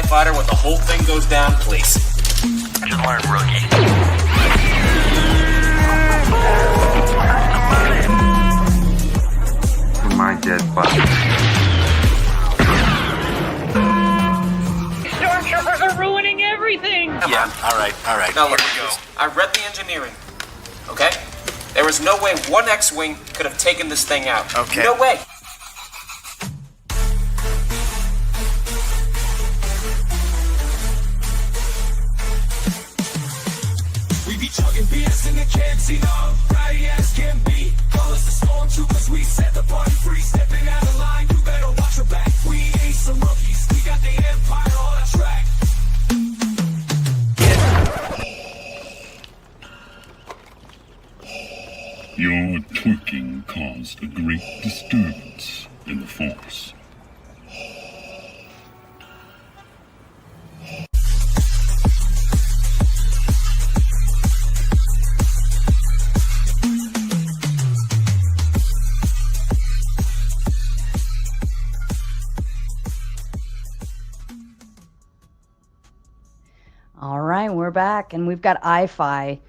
TIE fighter when the whole thing goes down, please? Just learned, rookie. My dead body. Stormtroopers are ruining everything! Yeah, alright. Now Here look, we go. I read the engineering, okay? There was no way one X-Wing could have taken this thing out. Okay. No way. We be chugging beers in the canteen, rowdy as can be. Call us the Stormtroopers, we set the party free. Stepping out of line, you better watch your back. We ain't some rookies, we got the Empire on our track. Your twerking caused a great disturbance in the Force. All right, we're back, and we've got iFi.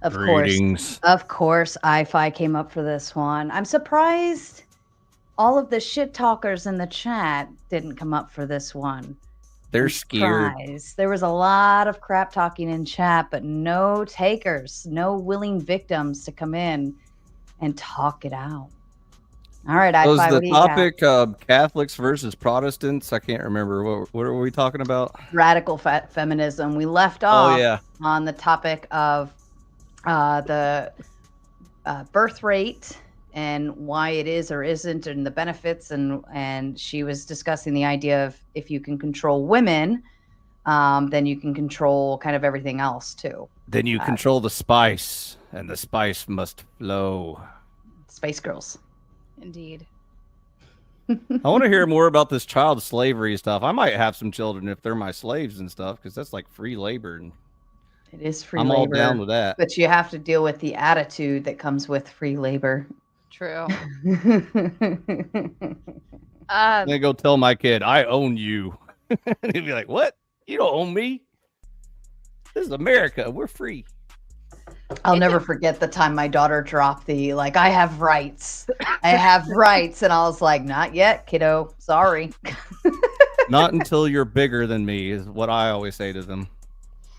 Of Greetings. course, iFi came up for this one. I'm surprised all of the shit talkers in the chat didn't come up for this one. They're I'm scared. surprised. There was a lot of crap talking in chat, but no takers, no willing victims to come in and talk it out. All right, Was iFi, the what do you got? topic Catholics versus Protestants? I can't remember. What were we talking about? Radical feminism. We left off Oh, yeah. on the topic of the birth rate and why it is or isn't, and the benefits, and she was discussing the idea of if you can control women, then you can control kind of everything else too. Then you control the spice, and the spice must flow. Space Girls. Indeed. I want to hear more about this child slavery stuff. I might have some children if they're my slaves and stuff, because that's like free labor. And It is free I'm labor. all down with that. But you have to deal with the attitude that comes with free labor. True. I'm gonna go tell my kid, I own you. And he'd be like, what? You don't own me. This is America. We're free. I'll never forget the time my daughter dropped the, like, I have rights. I have rights. And I was like, not yet, kiddo. Sorry. Not until you're bigger than me is what I always say to them.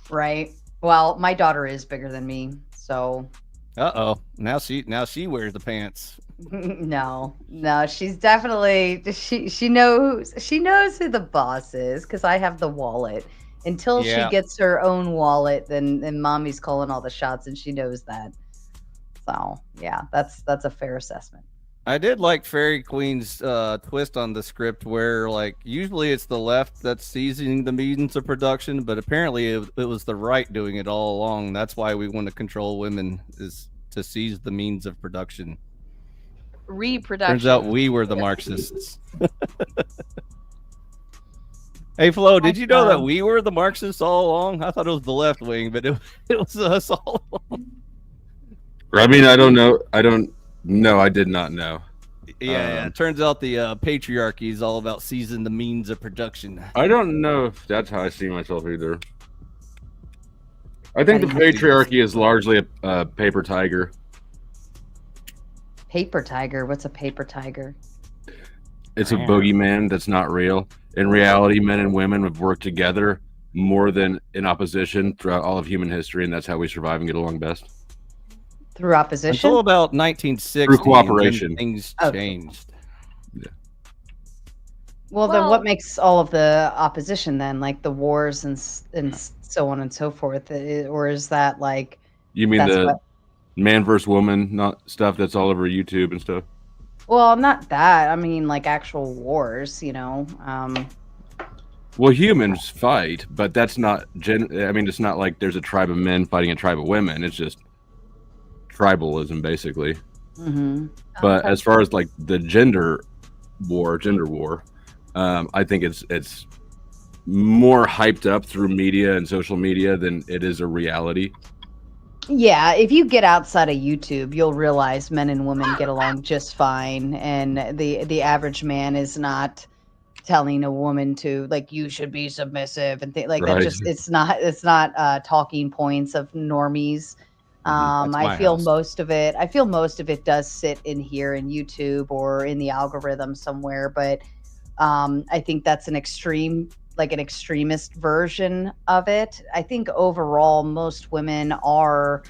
Right. Well, my daughter is bigger than me. So Uh-oh. Now she wears the pants. no, she's definitely, she knows who the boss is because I have the wallet. Until Yeah. she gets her own wallet, then mommy's calling all the shots, and she knows that. So yeah, that's a fair assessment. I did like Fairy Queen's twist on the script where, like, usually it's the left that's seizing the means of production, but apparently it was the right doing it all along. That's why we want to control women, is to seize the means of production. Reproduction. Turns out we were the Marxists. Hey, Flo, did you know that we were the Marxists all along? I thought it was the left wing, but it was us all along. I mean, I don't know. No, I did not know. Yeah, it turns out the patriarchy is all about seizing the means of production. I don't know if that's how I see myself either. I think the patriarchy is largely a paper tiger. Paper tiger? What's a paper tiger? It's a boogeyman that's not real. In reality, men and women have worked together more than in opposition throughout all of human history, and that's how we survive and get along best. Through opposition? Until about 1960, Through cooperation. when things changed. Well, then what makes all of the opposition then, like the wars and so on and so forth, or is that like? You mean that's the what- man versus woman, not stuff that's all over YouTube and stuff? Well, not that. I mean, like actual wars, Well, humans fight, but that's not I mean, it's not like there's a tribe of men fighting a tribe of women. It's just tribalism, basically. Mm-hmm. But as far as like the gender war, I think it's more hyped up through media and social media than it is a reality. Yeah, if you get outside of YouTube, you'll realize men and women get along just fine, and the average man is not telling a woman to like you should be submissive and things like that. Right. Just it's not talking points of normies. That's my I feel house. most of it does sit in here in YouTube or in the algorithm somewhere, but I think that's an extremist version of it. I think overall most women are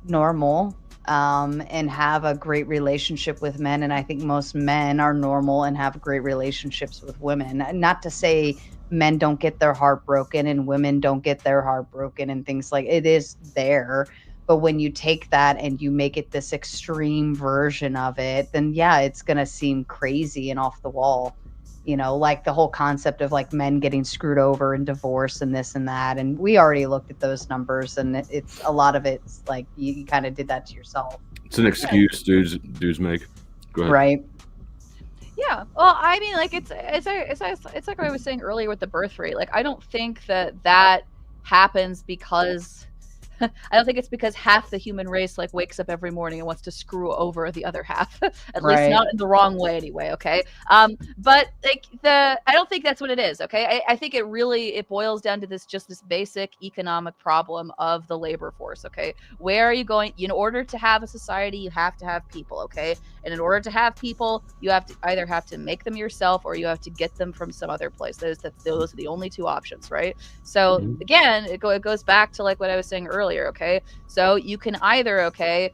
normal and have a great relationship with men, and I think most men are normal and have great relationships with women. Not to say men don't get their heart broken and women don't get their heart broken and things like it is there, but when you take that and you make it this extreme version of it, then yeah, it's gonna seem crazy and off the wall. Like the whole concept of like men getting screwed over and divorce and this and that. And we already looked at those numbers, and it's a lot of it's like you kind of did that to yourself. It's an excuse dudes make. Go ahead. Right. Yeah. Well, I mean, like it's like what I was saying earlier with the birth rate. Like, I don't think that happens because I don't think it's because half the human race like wakes up every morning and wants to screw over the other half. At least not in the wrong way anyway, okay? But like I don't think that's what it is, okay? I think it boils down to this basic economic problem of the labor force, okay? Where are you going? In order to have a society, you have to have people, okay? And in order to have people, you have to either make them yourself or you have to get them from some other place. Those are the only two options, right? So again, it goes back to like what I was saying earlier, okay? So you can either, okay,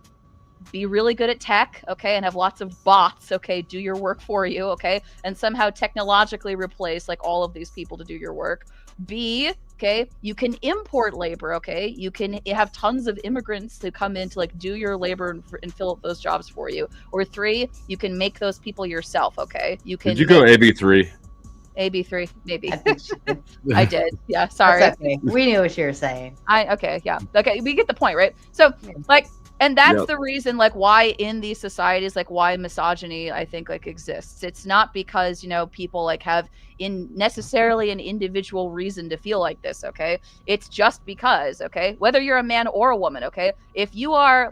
be really good at tech, okay, and have lots of bots, okay, do your work for you, okay, and somehow technologically replace like all of these people to do your work. B, okay, you can import labor, okay, you can have tons of immigrants to come in to like do your labor and fill up those jobs for you. Or 3, you can make those people yourself, okay. You can. Did you go AB3? AB3, maybe. I think she did. I did. Yeah, sorry. That's okay. We knew what you were saying. Okay, we get the point, right? So like, and that's the reason like why in these societies, like why misogyny I think like exists. It's not because people like have necessarily an individual reason to feel like this, okay? It's just because, okay, whether you're a man or a woman, okay, if you are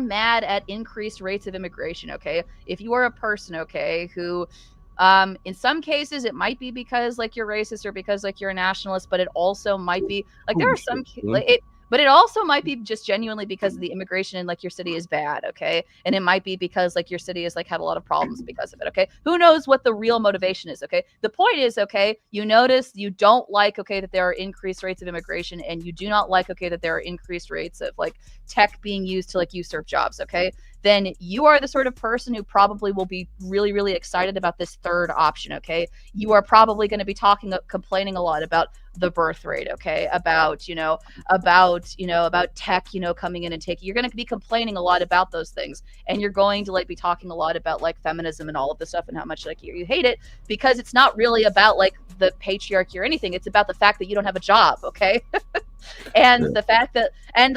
mad at increased rates of immigration, okay, if you are a person, okay, who in some cases it might be because like you're racist or because like you're a nationalist, but it also might be like there are some but it also might be just genuinely because the immigration in like your city is bad, okay? And it might be because like your city has like had a lot of problems because of it, okay? Who knows what the real motivation is, okay? The point is, okay, you notice you don't like, okay, that there are increased rates of immigration, and you do not like, okay, that there are increased rates of like tech being used to like usurp jobs, okay? Then you are the sort of person who probably will be really, really excited about this third option, okay? You are probably going to be complaining a lot about the birth rate, okay? About tech, coming in and taking, you're going to be complaining a lot about those things. And you're going to like be talking a lot about like feminism and all of this stuff and how much like you hate it, because it's not really about like the patriarchy or anything. It's about the fact that you don't have a job, okay? And the fact that, and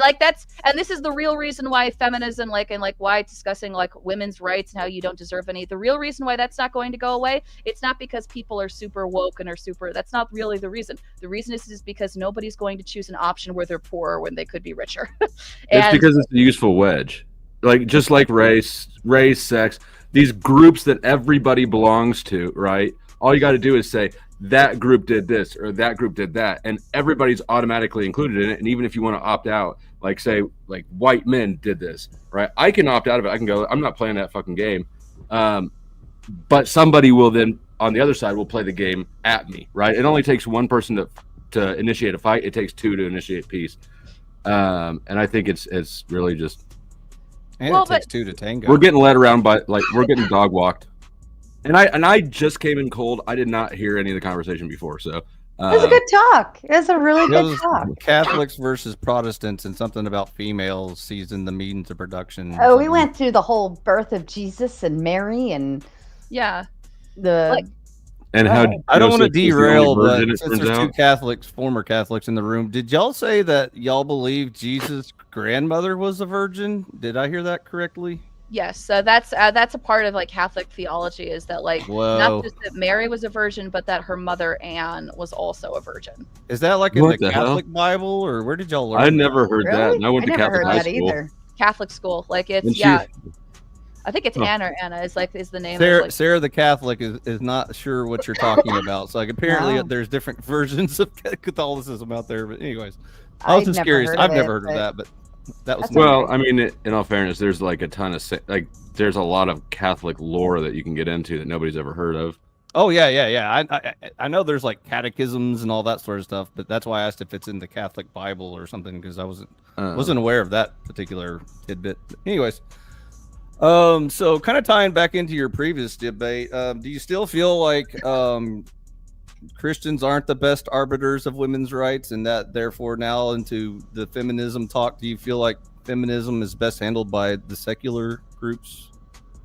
this is the real reason why feminism, why discussing like women's rights and how you don't deserve any, the real reason why that's not going to go away, it's not because people are super woke and that's not really the reason. The reason is because nobody's going to choose an option where they're poorer when they could be richer. It's because it's a useful wedge. Like, just like race, sex, these groups that everybody belongs to, right? All you got to do is say, that group did this or that group did that, and everybody's automatically included in it. And even if you want to opt out, like say like white men did this, right? I can opt out of it. I can go, I'm not playing that fucking game. But somebody will then on the other side will play the game at me, right? It only takes one person to initiate a fight. It takes 2 to initiate peace. And I think it's really just, and it takes 2 to tango. We're getting led around by we're getting dog walked. And I just came in cold. I did not hear any of the conversation before, so It was a good talk. It was a really good talk. Catholics versus Protestants and something about females seizing the means of production. Oh, we went through the whole birth of Jesus and Mary and yeah, and how I don't want to Joseph is the derail, only but virgin, it since turns there's 2 out. Catholics, former Catholics in the room, did y'all say that y'all believe Jesus' grandmother was a virgin? Did I hear that correctly? Yes, so that's a part of like Catholic theology, is that like Whoa. not just that Mary was a virgin, but that her mother Anne was also a virgin. Is that like in What the the hell? Catholic Bible, or where did y'all learn? I that? never heard that. And I went to never Catholic heard high that school. either. Catholic school, like it's And yeah. I think it's Oh. Anna or Anna is the name. Sarah, Of, Sarah the Catholic is not sure what you're talking about. So like apparently No. there's different versions of Catholicism out there. But anyways, I I'd was just never curious. heard I've of never it, heard of that, but that was That's Well, I mean, in all fairness, there's like a ton of there's a lot of Catholic lore that you can get into that nobody's ever heard of. Oh yeah. I know there's like catechisms and all that sort of stuff, but that's why I asked if it's in the Catholic Bible or something because I wasn't aware of that particular tidbit. But anyways, so kind of tying back into your previous debate, do you still feel like Christians aren't the best arbiters of women's rights, and that therefore now into the feminism talk, do you feel like feminism is best handled by the secular groups?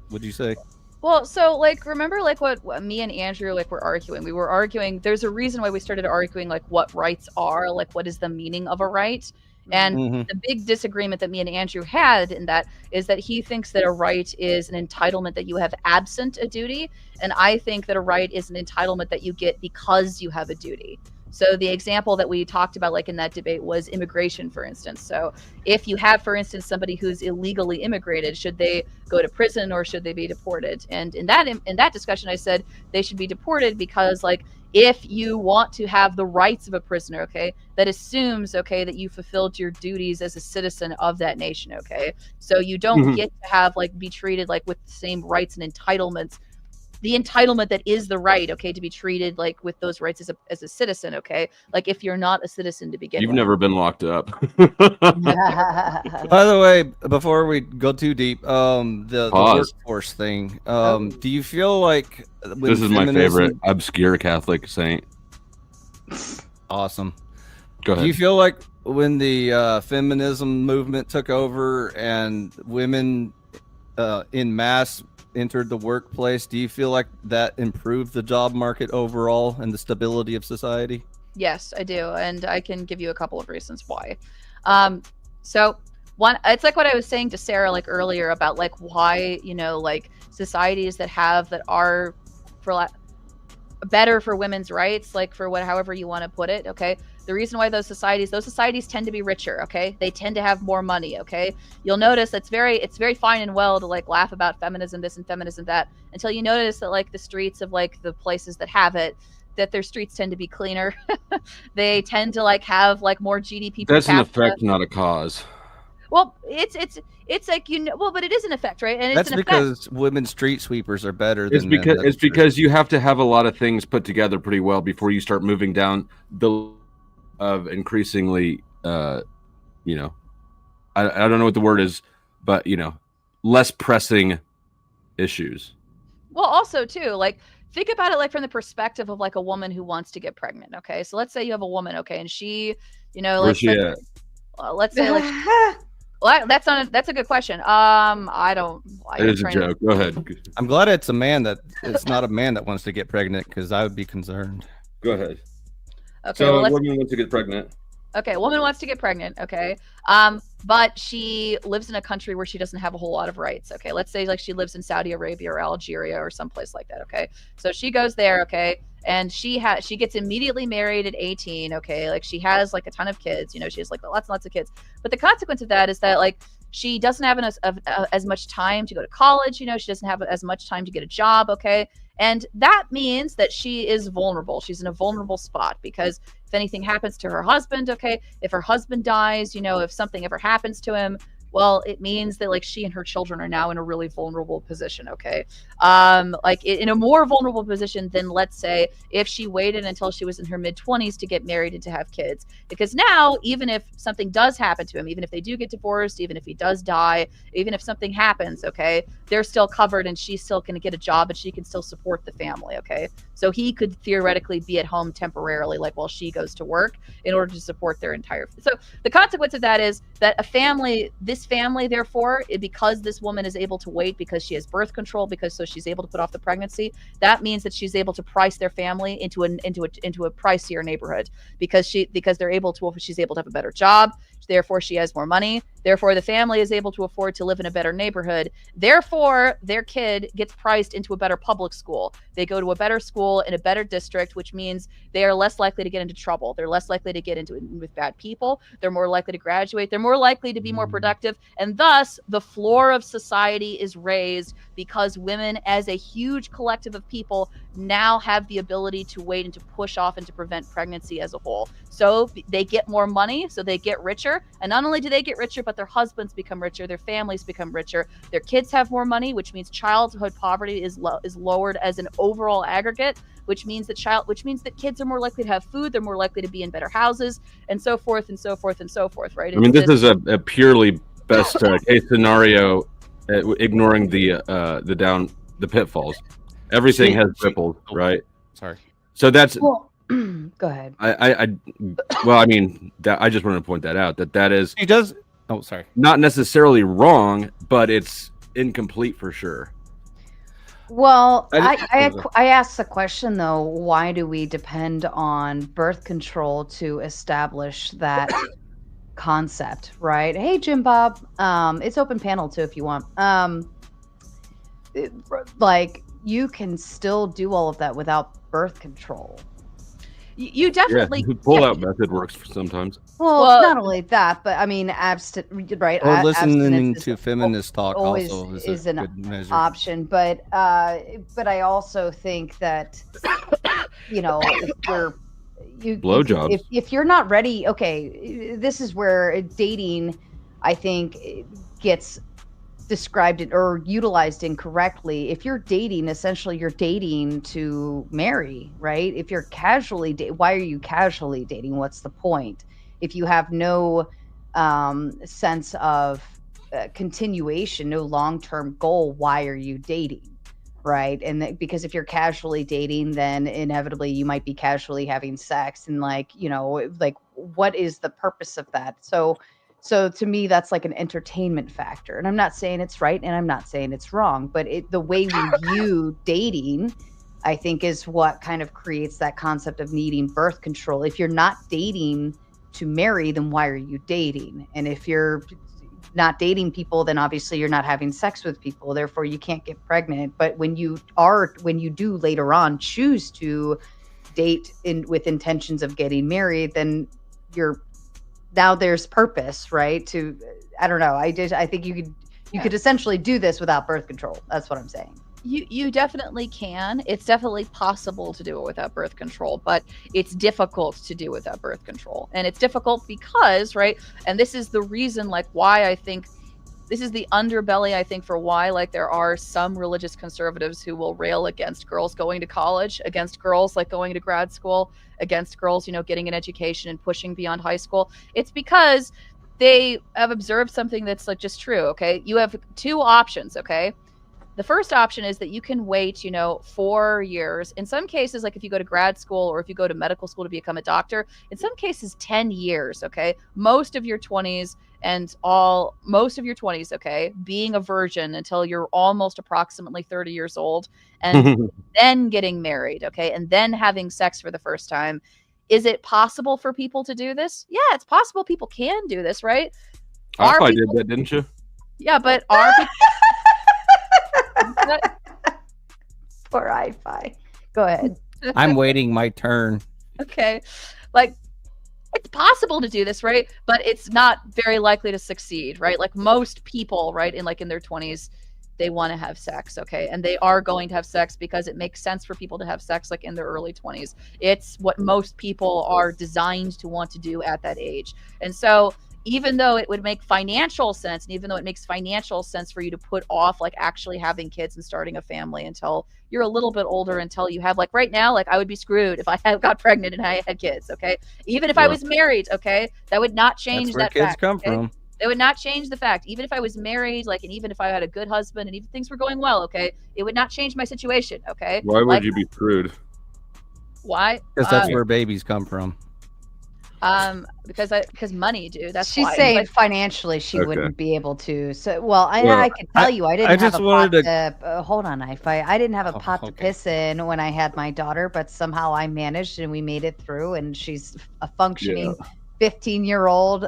Would you say? well, so like remember like what me and Andrew like were arguing. We were arguing. There's a reason why we started arguing like what rights are, like what is the meaning of a right. And Mhm. the big disagreement that me and Andrew had in that is that he thinks that a right is an entitlement that you have absent a duty, and I think that a right is an entitlement that you get because you have a duty. So the example that we talked about like in that debate was immigration, for instance. So if you have, for instance, somebody who's illegally immigrated, should they go to prison or should they be deported? And in that discussion, I said they should be deported because like if you want to have the rights of a prisoner, okay, that assumes, okay, that you fulfilled your duties as a citizen of that nation, okay? So you don't Mhm. get to have like be treated like with the same rights and entitlements. The entitlement that is the right, okay, to be treated like with those rights as a citizen, okay? Like if you're not a citizen to begin You've with. never been locked up. By the way, before we go too deep, the Pause. workforce thing, do you feel like when This is my feminism- favorite obscure Catholic saint. Awesome. Go Do you ahead. feel like when the feminism movement took over and women in mass entered the workplace, do you feel like that improved the job market overall and the stability of society? Yes, I do, and I can give you a couple of reasons why. So one, it's like what I was saying to Sarah like earlier about like why like societies that are better for women's rights, like for however you want to put it. Okay, the reason why those societies tend to be richer. Okay, they tend to have more money. Okay, you'll notice it's very fine and well to like laugh about feminism this and feminism that until you notice that like the streets of like the places that have it, that their streets tend to be cleaner. They tend to like have like more GDP per That's an capita. effect, not a cause. Well, it's like well, but it is an effect, right? And That's it's an effect. because women street sweepers are better It's than men, because that's true. you have to have a lot of things put together pretty well before you start moving down the of increasingly I don't know what the word is, but less pressing issues. Well, also too, like think about it like from the perspective of like a woman who wants to get pregnant. Okay, so let's say you have a woman, okay, and she, Where's she at? let's say like, well, that's a good question. I don't. It is a joke. Go ahead. I'm glad it's not a man that wants to get pregnant because I would be concerned. Go ahead. Okay, So well, a woman wants to get pregnant. okay, a woman wants to get pregnant. Okay, but she lives in a country where she doesn't have a whole lot of rights. Okay, let's say like she lives in Saudi Arabia or Algeria or someplace like that. Okay, so she goes there. Okay, and she gets immediately married at 18. Okay, like she has like a ton of kids. She has like lots and lots of kids. But the consequence of that is that like she doesn't have as much time to go to college. She doesn't have as much time to get a job. Okay, and that means that she is vulnerable. She's in a vulnerable spot because if anything happens to her husband, okay, if her husband dies, if something ever happens to him, well, it means that like she and her children are now in a really vulnerable position. Okay, like in a more vulnerable position than let's say if she waited until she was in her mid-20s to get married and to have kids, because now even if something does happen to him, even if they do get divorced, even if he does die, even if something happens, okay, they're still covered and she's still going to get a job and she can still support the family. Okay, so he could theoretically be at home temporarily, like while she goes to work, in order to support their entire. So the consequence of that is that this family, therefore, because this woman is able to wait because she has birth control, so she's able to put off the pregnancy, that means that she's able to price their family into a pricier neighborhood because she's able to have a better job. Therefore, she has more money. Therefore, the family is able to afford to live in a better neighborhood. Therefore, their kid gets priced into a better public school. They go to a better school in a better district, which means they are less likely to get into trouble. They're less likely to get into it with bad people. They're more likely to graduate. They're more likely to be more productive. And thus, the floor of society is raised because women, as a huge collective of people, now have the ability to wait and to push off and to prevent pregnancy as a whole. So they get more money, so they get richer. And not only do they get richer, but their husbands become richer, their families become richer, their kids have more money, which means childhood poverty is lowered as an overall aggregate, which means that kids are more likely to have food, they're more likely to be in better houses, and so forth and so forth and so forth, right? I mean, this is a purely best case scenario, ignoring the pitfalls. Everything has ripples, right? Sorry. So that's Well, go ahead. I mean, I just wanted to point that out, that is He does. Oh, sorry. not necessarily wrong, but it's incomplete for sure. Well, I I asked the question though, why do we depend on birth control to establish that concept, right? Hey, Jim Bob, it's open panel too if you want. Like you can still do all of that without birth control. You definitely the pull-out method works for sometimes. Well, not only that, but I mean, right? Or listening abstinence to is feminist talk always also is a an good measure. option, but I also think that if we're Blowjobs. if you're not ready, okay, this is where dating, I think, gets described or utilized incorrectly. If you're dating, essentially you're dating to marry, right? If you're casually why are you casually dating? What's the point? If you have no sense of continuation, no long-term goal, why are you dating? Right? And because if you're casually dating, then inevitably you might be casually having sex, and what is the purpose of that? So to me, that's like an entertainment factor. And I'm not saying it's right and I'm not saying it's wrong, but the way we view dating, I think, is what kind of creates that concept of needing birth control. If you're not dating to marry, then why are you dating? And if you're not dating people, then obviously you're not having sex with people. Therefore, you can't get pregnant. But when you do later on choose to date with intentions of getting married, then now there's purpose, right? I don't know. I think you could essentially do this without birth control. That's what I'm saying. You definitely can. It's definitely possible to do it without birth control, but it's difficult to do without birth control. And it's difficult because, right, and this is the reason, why I think this is the underbelly, I think, for why there are some religious conservatives who will rail against girls going to college, against girls going to grad school, against girls, getting an education and pushing beyond high school. It's because they have observed something that's just true. Okay. You have two options. Okay. The first option is that you can wait, 4 years. In some cases, if you go to grad school or if you go to medical school to become a doctor, in some cases, 10 years. Okay. Most of your 20s, okay, being a virgin until you're almost approximately 30 years old, and then getting married, okay, and then having sex for the first time. Is it possible for people to do this? Yeah, it's possible people can do this, right? I did that, didn't you? Yeah, but are people... Poor I-Fi. Go ahead. I'm waiting my turn. Okay. It's possible to do this, right? But it's not very likely to succeed, right? Most people, right, in their 20s, they want to have sex, okay? And they are going to have sex because it makes sense for people to have sex in their early 20s. It's what most people are designed to want to do at that age. And so even though it would make financial sense, and even though it makes financial sense for you to put off actually having kids and starting a family until you're a little bit older, until you have right now, I would be screwed if I got pregnant and I had kids, okay? Even if I was married, okay, that would not change That's where that kids fact. come Okay? from. It would not change the fact. Even if I was married, and even if I had a good husband and even things were going well, okay, it would not change my situation, okay? Why would you be screwed? Why? Because that's where babies come from. Because money, dude. That's She's why. saying financially she Okay. wouldn't be able to. So, I could tell you, I didn't have just a wanted pot to. Hold on, I didn't have a pot to okay. piss in when I had my daughter, but somehow I managed and we made it through, and she's a functioning 15-year-old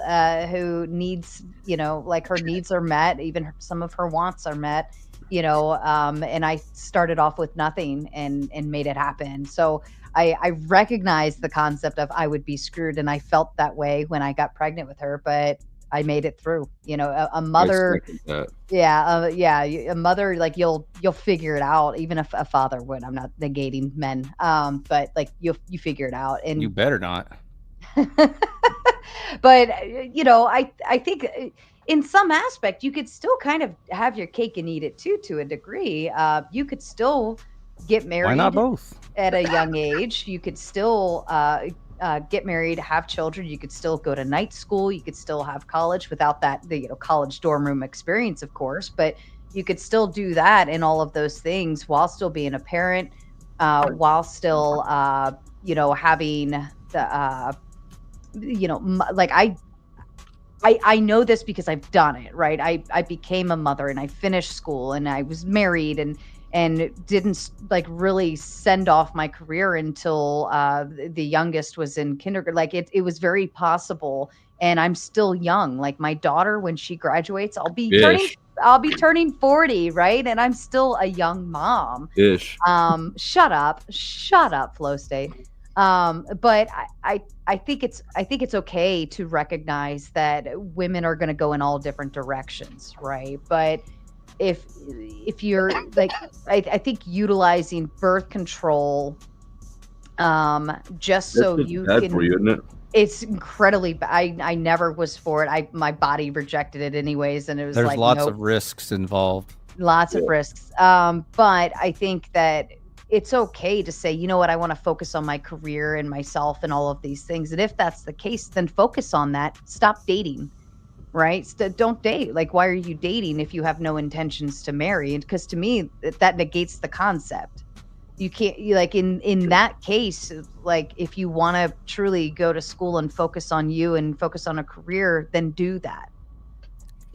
who needs, like her needs are met, even some of her wants are met, and I started off with nothing and made it happen. So I recognize the concept of I would be screwed, and I felt that way when I got pregnant with her, but I made it through. A mother, a mother, like you'll figure it out, even if a father would. I'm not negating men, but like you figure it out, and You better not. but I think in some aspect you could still kind of have your cake and eat it too, to a degree. You could still get married. Why not both? At a young age? You could still get married, have children. You could still go to night school. You could still have college without the college dorm room experience, of course. But you could still do that and all of those things while still being a parent, while still having the like I know this because I've done it, right? I became a mother and I finished school and I was married and didn't like really send off my career until the youngest was in kindergarten. Like it was very possible, and I'm still young. Like my daughter, when she graduates, I'll be turning 40, right? And I'm still a young mom. Ish. Shut up, Flow State. But I think it's okay to recognize that women are going to go in all different directions, right? But if you're like, I think utilizing birth control, just so you bad can, for you, isn't it? It's incredibly bad. I never was for it. My body rejected it anyways, and it was There's like lots nope. of risks involved. Lots of risks. But I think that it's okay to say, you know what, I want to focus on my career and myself and all of these things. And if that's the case, then focus on that. Stop dating, right? Don't date. Like, why are you dating if you have no intentions to marry? And because to me, that negates the concept. You can't, like in that case, like if you want to truly go to school and focus on you and focus on a career, then do that.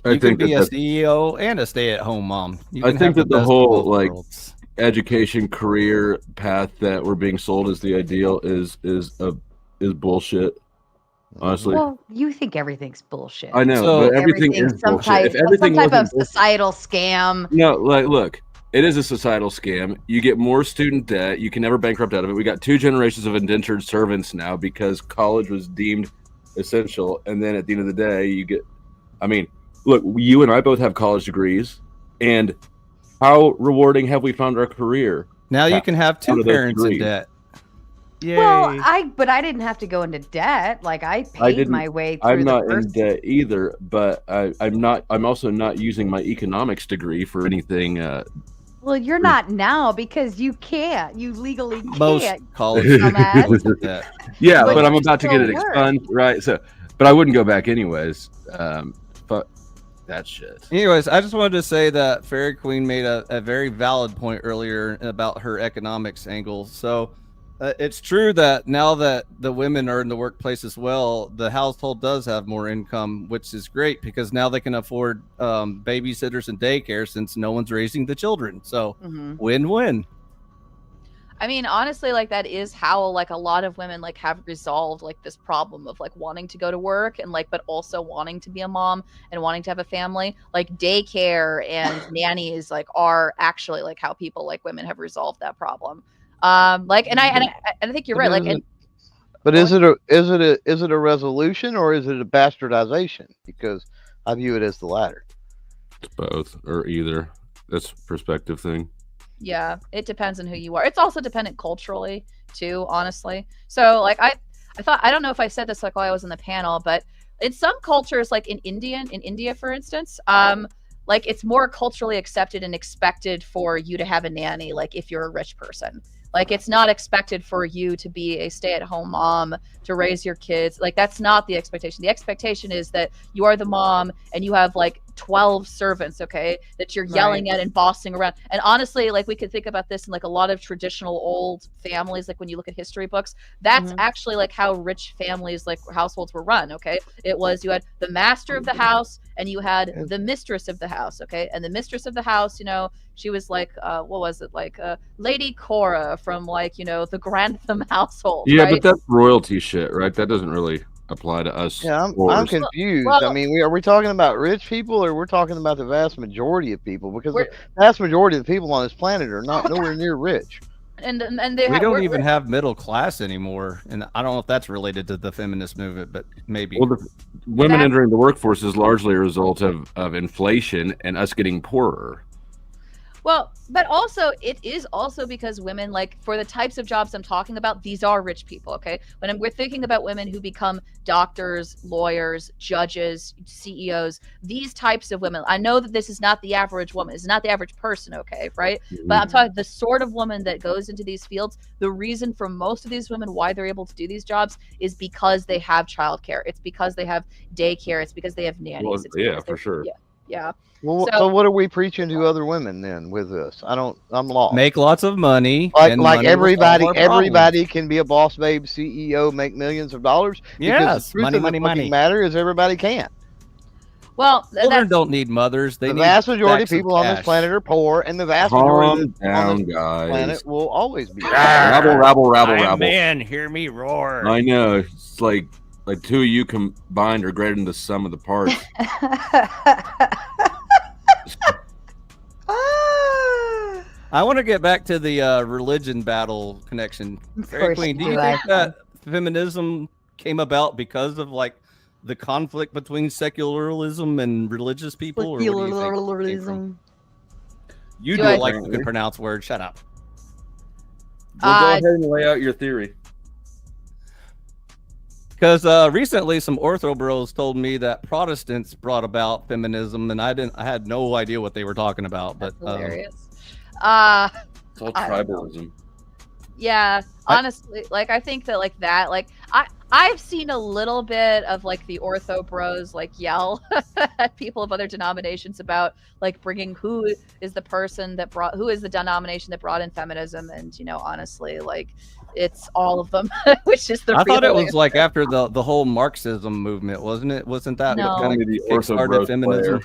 You can be a CEO and a stay-at-home mom. I think that the whole like education career path that we're being sold as the ideal is bullshit. Honestly, well, you think everything's bullshit. I know, but everything is bullshit. If everything some type of wasn't societal scam. No, like, look, it is a societal scam. You get more student debt. You can never bankrupt out of it. We got 2 generations of indentured servants now because college was deemed essential. And then at the end of the day, you get, I mean, look, you and I both have college degrees. And how rewarding have we found our career? Now you can have 2 parents in debt. Yay. Well, but I didn't have to go into debt. Like I paid my way through. I'm not in debt either, but I'm also not using my economics degree for anything. Well, you're not now because you can't. You legally can't. Most college that. Yeah, but I'm about to get it expunged, right? So, but I wouldn't go back anyways. But that shit. Anyways, I just wanted to say that Fairy Queen made a very valid point earlier about her economics angle. So it's true that now that the women are in the workplace as well, the household does have more income, which is great because now they can afford babysitters and daycare since no one's raising the children. So win-win. I mean, honestly, like that is how like a lot of women like have resolved like this problem of like wanting to go to work and like, but also wanting to be a mom and wanting to have a family. Like daycare and nannies like are actually like how people like women have resolved that problem. Like, and I think you're right. Like, but is it a resolution or is it a bastardization? Because I view it as the latter. It's both or either. That's a perspective thing. Yeah, it depends on who you are. It's also dependent culturally too, honestly. So like I thought, I don't know if I said this like while I was in the panel, but in some cultures, like in India, for instance, like it's more culturally accepted and expected for you to have a nanny, like if you're a rich person. Like it's not expected for you to be a stay-at-home mom to raise your kids. Like that's not the expectation. The expectation is that you are the mom and you have like 12 servants, okay, that you're yelling at and bossing around. And honestly, like we could think about this in like a lot of traditional old families, like when you look at history books, that's actually like how rich families, like households were run, okay? It was you had the master of the house and you had the mistress of the house, okay? And the mistress of the house, you know, she was like, what was it? Like Lady Cora from like, you know, the Grantham household. Yeah, right? but that's royalty shit, right? That doesn't really... apply to us. Yeah, I'm poors. confused. Well- I mean, are we talking about rich people, or we're talking about the vast majority of people? Because the We're- vast majority of the people on this planet are not nowhere near rich. and they We don't we're- even have middle class anymore, and I don't know if that's related to the feminist movement, but maybe. Well, the women That- entering the workforce is largely a result of inflation and us getting poorer. Well, but also it is also because women, like for the types of jobs I'm talking about, these are rich people. Okay, we're thinking about women who become doctors, lawyers, judges, CEOs, these types of women. I know that this is not the average woman, it's not the average person. Okay, right? But I'm talking the sort of woman that goes into these fields. The reason for most of these women why they're able to do these jobs is because they have childcare. It's because they have daycare. It's because they have nannies. Well, It's yeah, because for they- sure. Yeah. Well, So- so what are we preaching to other women then with this? I'm lost. Make lots of money. like and like money will solve everybody our problems. everybody can be a boss babe CEO, make millions of dollars. Because Yes, the truth money, of the money, fucking money. matter is everybody can't. Well, Children that's don't need mothers. They The need vast majority of stacks people on this cash. planet are poor, and the vast majority Calm on down, this guys. planet will always be. Rabble, rabble, rabble, I'm rabble. man, hear me roar. I know. It's like two of you combined are greater than the sum of the parts. I want to get back to the religion battle connection. Of Fairy course Queen, do you you do, think Ashley. that feminism came about because of like the conflict between secularism and religious people? Or what do you think it came from? Secularism. You Do do I- it Like you apparently. can pronounce words. Shut up. Well, go ahead and lay out your theory. Because recently, some ortho bros told me that Protestants brought about feminism, and I had no idea what they were talking about. But That's hilarious. It's all I don't know. tribalism. Yeah, honestly, like I think that like that, like I've seen a little bit of like the ortho bros like yell at people of other denominations about like bringing who is the denomination that brought in feminism, and honestly, like it's all of them, which is the. I thought it real was like after the whole Marxism movement, wasn't it? Wasn't that No. what kind Only of the ortho kickstarted bro feminism? slayer.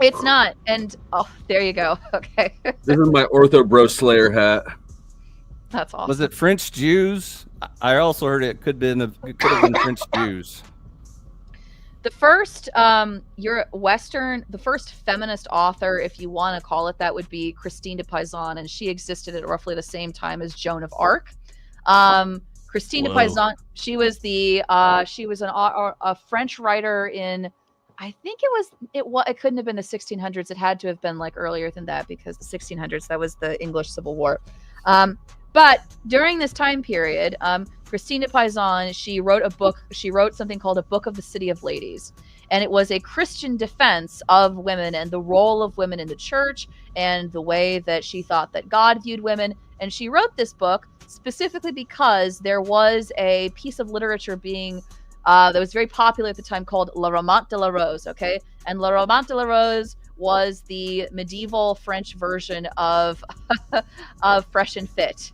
It's not, and oh, there you go. Okay, This is my ortho bro slayer hat. that's awesome. Was it French Jews? I also heard it could have been French Jews. The first the first feminist author, if you want to call it that, would be Christine de Pizan, and she existed at roughly the same time as Joan of Arc. Christine de Whoa. Pizan, she was a French writer in, I think it couldn't have been the 1600s. It had to have been like earlier than that, because the 1600s, that was the English Civil War. But during this time period, Christine de Pizan, she wrote something called A Book of the City of Ladies. And it was a Christian defense of women and the role of women in the church and the way that she thought that God viewed women. And she wrote this book specifically because there was a piece of literature being that was very popular at the time called La Romance de la Rose, okay? And La Romance de la Rose was the medieval French version of of Fresh and Fit.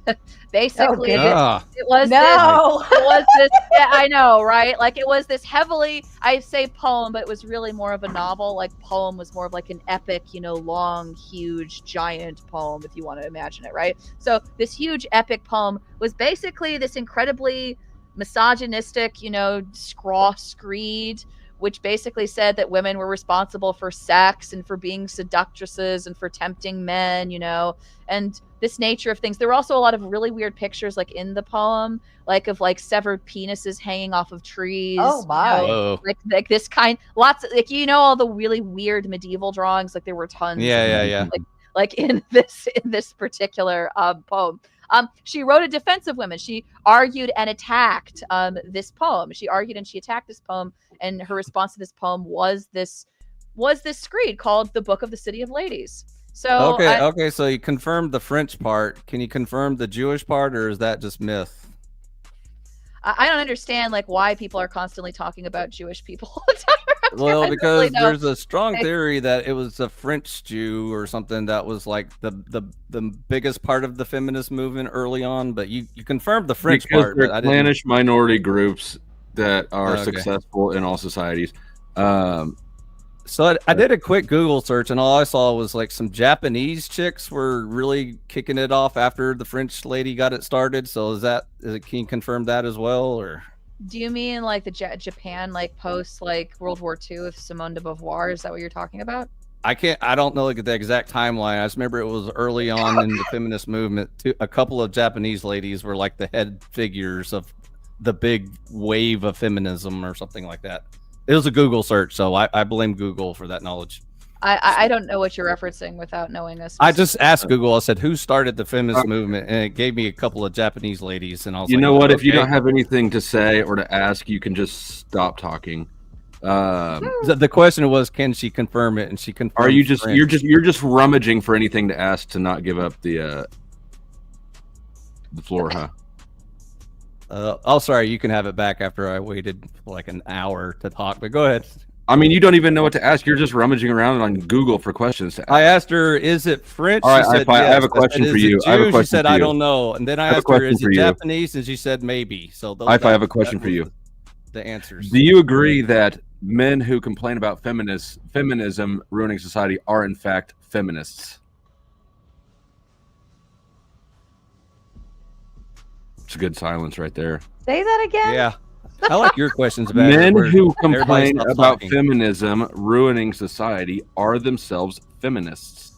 Basically, goodness. it was No. this, it was this, yeah, I know, right? Like it was this heavily, I say poem, but it was really more of a novel. Like poem was more of like an epic, long, huge, giant poem, if you want to imagine it, right? So this huge epic poem was basically this incredibly misogynistic, screed, which basically said that women were responsible for sex and for being seductresses and for tempting men, and this nature of things. There were also a lot of really weird pictures like in the poem, like of like severed penises hanging off of trees. Oh, my. Whoa. Like this kind, lots of, like, all the really weird medieval drawings, like there were tons. Yeah. Like in this particular poem. She wrote a defense of women. She argued and attacked this poem. She argued and she attacked this poem, and her response to this poem was this screed called The Book of the City of Ladies. So Okay. So you confirmed the French part. Can you confirm the Jewish part, or is that just myth? I don't understand like why people are constantly talking about Jewish people all the time. Well, I don't because really know. there's a strong theory that it was a French Jew or something that was like the biggest part of the feminist movement early on. But you confirmed the French Because part. they're But I didn't. clannish minority groups that are Okay. successful in all societies. So I did a quick Google search, and all I saw was like some Japanese chicks were really kicking it off after the French lady got it started. So can you confirm that as well, or? Do you mean like the Japan like post like World War II with Simone de Beauvoir? Is that what you're talking about? I don't know like the exact timeline. I just remember it was early on in the feminist movement. A couple of Japanese ladies were like the head figures of the big wave of feminism or something like that. It was a Google search, so I blame Google for that knowledge. I don't know what you're referencing without knowing us. I just asked Google. I said, "Who started the feminist movement?" And it gave me a couple of Japanese ladies, and I was You like, know what? If you okay. don't have anything to say or to ask, you can just stop talking. The question was, can she confirm it? And she confirmed. Are you just French. you're just rummaging for anything to ask to not give up the floor, huh? Oh, sorry. You can have it back after I waited like an hour to talk. But go ahead. I mean, you don't even know what to ask. You're just rummaging around on Google for questions to ask. I asked her, "Is it French?" All right, she said, I yes. have a question said, for "Is it you. I have a Jew?" question She said, for "I you. don't know." And then I I have a asked her, question "Is for it you. Japanese?" And she said, "Maybe." So those, I have a question for you. The answers. Do you agree that men who complain about feminism ruining society are in fact feminists? It's a good silence right there. Say that again. Yeah, I like your questions better. Men where who everybody complain stops about talking. feminism ruining society are themselves feminists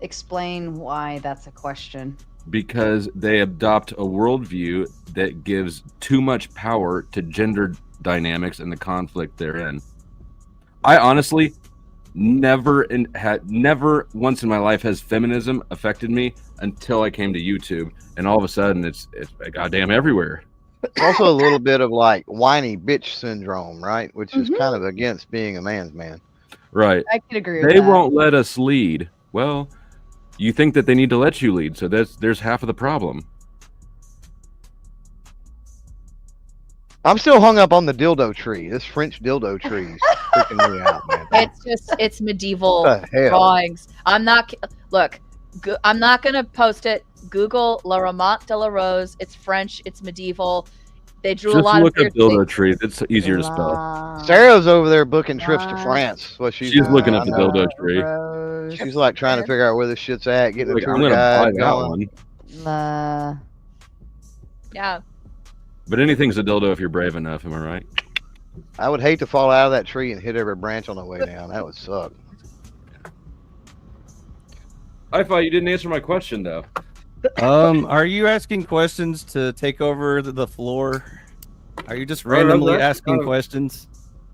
Explain why that's a question. because they adopt a worldview that gives too much power to gender dynamics and the conflict therein. I honestly never once in my life has feminism affected me until I came to YouTube, and all of a sudden it's goddamn everywhere. It's also a little bit of like whiny bitch syndrome, right? Which is kind of against being a man's man. Right. I could agree with They that. won't let us lead. Well, you think that they need to let you lead, so there's half of the problem. I'm still hung up on the dildo tree. This French dildo tree is freaking me out, man. It's medieval What the hell? drawings. I'm not I'm not gonna post it. Google La Ramante de la Rose. It's French. It's medieval. They drew a Just lot look of up weird dildo things. tree. It's easier to spell. Sarah's over there booking trips to France. What she's looking up I the know. dildo tree. She's like trying to figure out where this shit's at, getting a Like, tour I'm gonna buy guide that going. one. Yeah. But anything's a dildo if you're brave enough. Am I right? I would hate to fall out of that tree and hit every branch on the way down. That would suck. I thought you didn't answer my question though. Are you asking questions to take over the floor? Are you just randomly asking questions?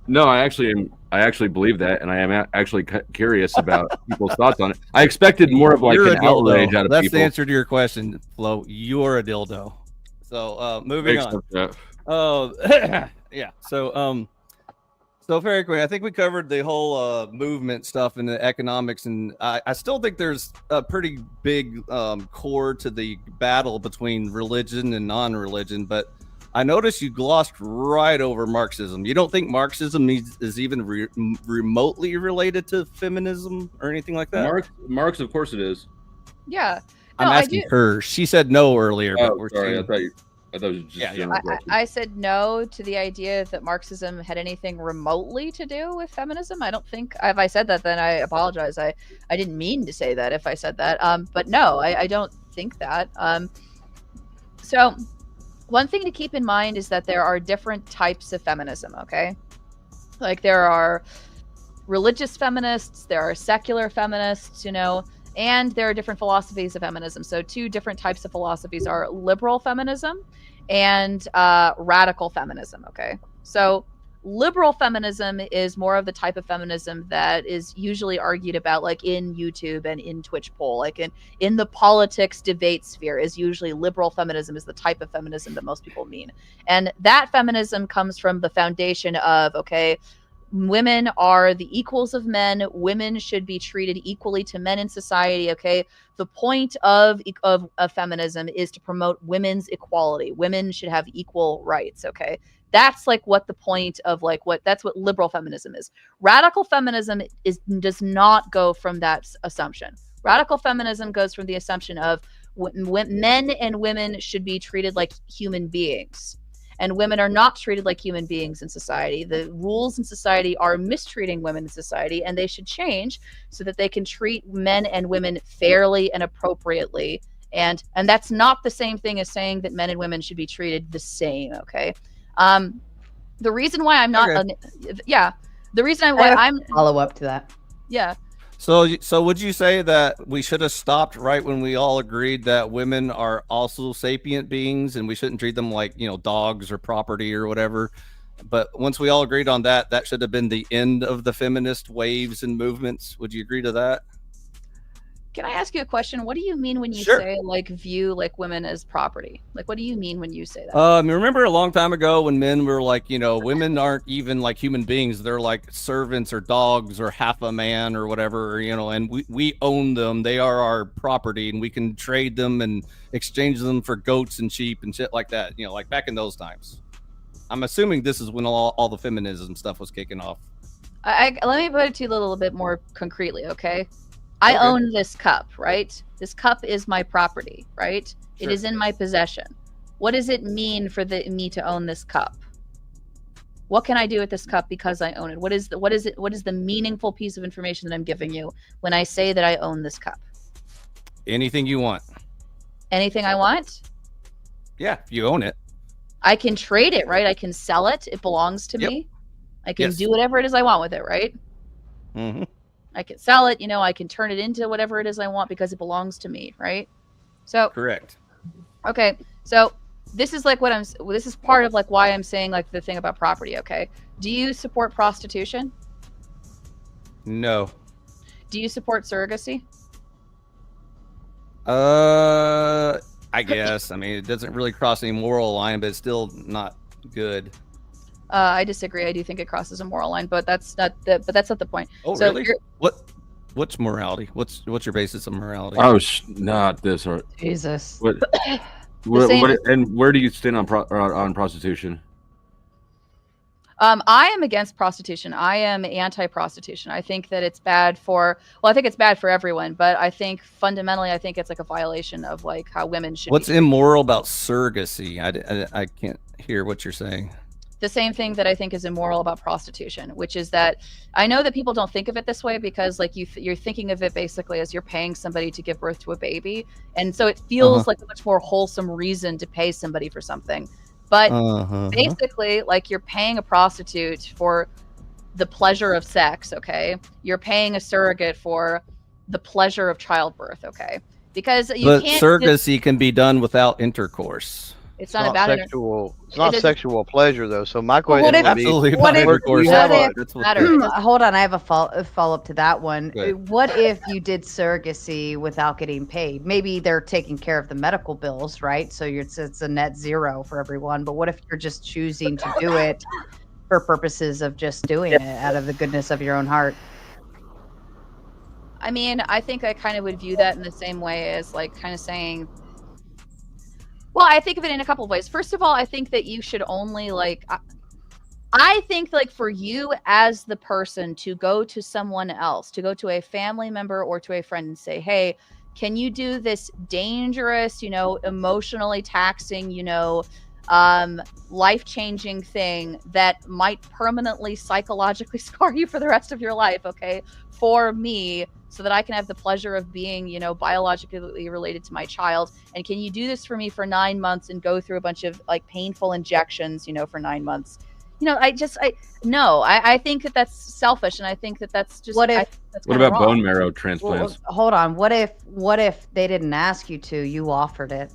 No, I actually believe that, and I am actually curious about people's thoughts on it. I expected more of like You're an a dildo. outrage out of That's people. the answer to your question, Flo. You're a dildo. So moving Thanks, on. Jeff. Oh, yeah. So Fairy Queen, I think we covered the whole movement stuff and the economics, and I still think there's a pretty big core to the battle between religion and non-religion. But I noticed you glossed right over Marxism. You don't think Marxism is even remotely related to feminism or anything like that? Marx, of course it is. Yeah. I'm No, asking her. She said no earlier. But Oh, sorry. I thought it was just Yeah, general question. I said no to the idea that Marxism had anything remotely to do with feminism. I don't think if I said that, then I apologize. I didn't mean to say that if I said that. But no, I don't think that. So one thing to keep in mind is that there are different types of feminism, okay? Like there are religious feminists, there are secular feminists, you know, and there are different philosophies of feminism. So two different types of philosophies are liberal feminism and radical feminism, okay? So liberal feminism is more of the type of feminism that is usually argued about like in YouTube and in Twitch poll, like in the politics debate sphere is usually liberal feminism is the type of feminism that most people mean. And that feminism comes from the foundation of, okay, women are the equals of men. Women should be treated equally to men in society. Okay. The point of feminism is to promote women's equality. Women should have equal rights. Okay. That's like what the point of that's what liberal feminism is. Radical feminism does not go from that assumption. Radical feminism goes from the assumption of men and women should be treated like human beings. And women are not treated like human beings in society. The rules in society are mistreating women in society, and they should change so that they can treat men and women fairly and appropriately and that's not the same thing as saying that men and women should be treated the same. Okay. The reason why I'm not, the reason why I'm follow up to that. Yeah. So would you say that we should have stopped right when we all agreed that women are also sapient beings and we shouldn't treat them like, dogs or property or whatever? But once we all agreed on that, that should have been the end of the feminist waves and movements. Would you agree to that? Can I ask you a question? What do you mean when you Sure. say view women as property? What do you mean when you say that? Remember a long time ago when men were women aren't even like human beings. They're like servants or dogs or half a man or whatever, and we own them. They are our property and we can trade them and exchange them for goats and sheep and shit like that. Like back in those times. I'm assuming this is when all the feminism stuff was kicking off. Let me put it to you a little bit more concretely, okay? I own this cup, right? This cup is my property, right? Sure. It is in my possession. What does it mean for me to own this cup? What can I do with this cup because I own it? What is the meaningful piece of information that I'm giving you when I say that I own this cup? Anything you want. Anything I want? Yeah, you own it. I can trade it, right? I can sell it. It belongs to me. I can do whatever it is I want with it, right? Mm-hmm. I can sell it, I can turn it into whatever it is I want because it belongs to me, right? So correct. Okay. So this is this is part of why I'm saying the thing about property, okay? Do you support prostitution? No. Do you support surrogacy? I guess. I mean, it doesn't really cross any moral line, but it's still not good. I disagree. I do think it crosses a moral line, but that's not the point. Oh, so really? What's morality? What's your basis of morality? Oh, not this. Or Jesus. What? And where do you stand on prostitution? I am against prostitution. I am anti-prostitution. I think that it's bad I think it's bad for everyone, but I think fundamentally, I think it's a violation of how women should What's be. immoral about surrogacy? I can't hear what you're saying. The same thing that I think is immoral about prostitution, which is that I know that people don't think of it this way because you're thinking of it basically as you're paying somebody to give birth to a baby. And so it feels like a much more wholesome reason to pay somebody for something. But basically, you're paying a prostitute for the pleasure of sex, okay? You're paying a surrogate for the pleasure of childbirth, okay? Because surrogacy can be done without intercourse. It's not about sexual. It's not sexual pleasure though. So my question would be: hold on, I have a follow up to that one. What if you did surrogacy without getting paid? Maybe they're taking care of the medical bills, right? So it's a net zero for everyone. But what if you're just choosing to do it for purposes of just doing it out of the goodness of your own heart? I mean, I think I kind of would view that in the same way as kind of saying. Well, I think of it in a couple of ways. First of all, I think that you should only I think for you as the person to go to someone else, to go to a family member or to a friend and say, hey, can you do this dangerous, emotionally taxing, life-changing thing that might permanently psychologically scar you for the rest of your life, okay, for me, so that I can have the pleasure of being, biologically related to my child. And can you do this for me for 9 months and go through a bunch of painful injections, for 9 months? I think that that's selfish. And I think that that's just, what about wrong. Bone marrow transplants? Well, hold on. What if they didn't ask you to, you offered it?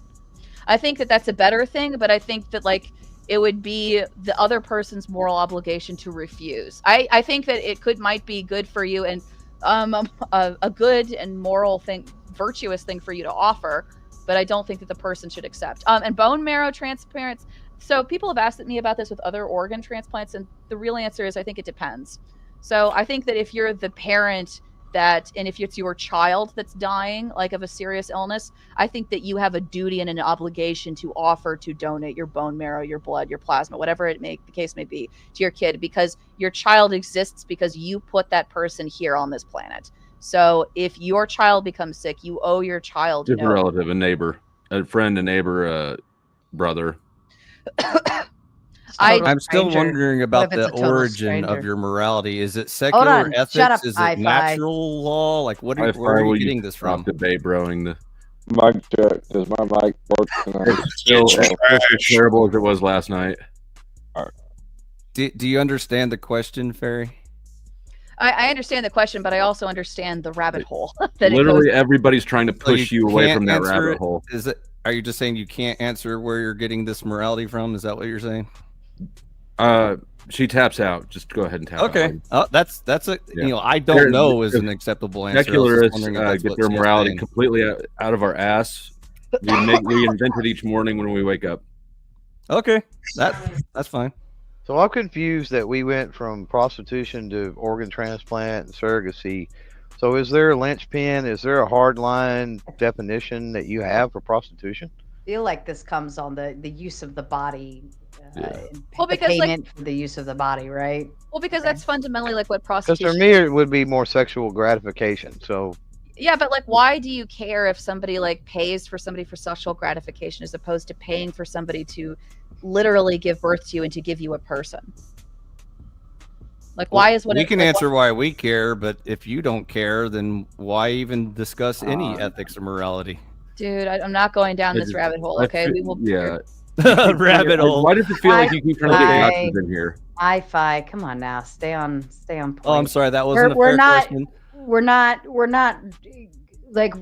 I think that that's a better thing, but I think that it would be the other person's moral obligation to refuse. I think that might be good for you and a good and moral thing, virtuous thing for you to offer, but I don't think that the person should accept. And bone marrow transplants. So people have asked me about this with other organ transplants, and the real answer is I think it depends. So I think that if you're the parent and if it's your child that's dying, of a serious illness, I think that you have a duty and an obligation to offer to donate your bone marrow, your blood, your plasma, whatever the case may be, to your kid, because your child exists because you put that person here on this planet. So if your child becomes sick, you owe your child. Just a relative, a neighbor, a friend, a neighbor, a brother. I'm still wondering about the origin of your morality. Is it secular ethics? Is it natural law? Where are you getting this from? The Babe rowing the Mic check. Does my mic work tonight? It's still just as terrible as it was last night. Do you understand the question, Ferry? I understand the question, but I also understand the rabbit hole that Literally, it goes. everybody's trying to push you away can't from that answer rabbit it? hole. Is it? Are you just saying you can't answer where you're getting this morality from? Is that what you're saying? She taps out. Just go ahead and tap Okay. out. Oh, that's a Yeah. I don't know is an acceptable answer. I was just Secularists wondering if that's get what their she was morality saying. completely out of our ass. We invent it each morning when we wake up. Okay, that's fine. So I'm confused that we went from prostitution to organ transplant and surrogacy. So is there a linchpin? Is there a hard line definition that you have for prostitution? I feel like this comes on the use of the body. Well, the because, like- payment for the use of the body, right? Well, because that's fundamentally like what Because prostitution. for me, it would be more sexual gratification. So Yeah, but like, why do you care if somebody like pays for somebody for sexual gratification as opposed to paying for somebody to literally give birth to you and to give you a person? Like, why is what we it- can like, answer why we care, but if you don't care, then why even discuss any ethics or morality? Dude, I'm not going down this rabbit hole. Okay, we will. Yeah. Rabbit hole. Why does it feel like you keep trying to get gotchas in here? Fi, come on now, stay on point. Oh, I'm sorry, that wasn't a we're fair not, question. We're not like.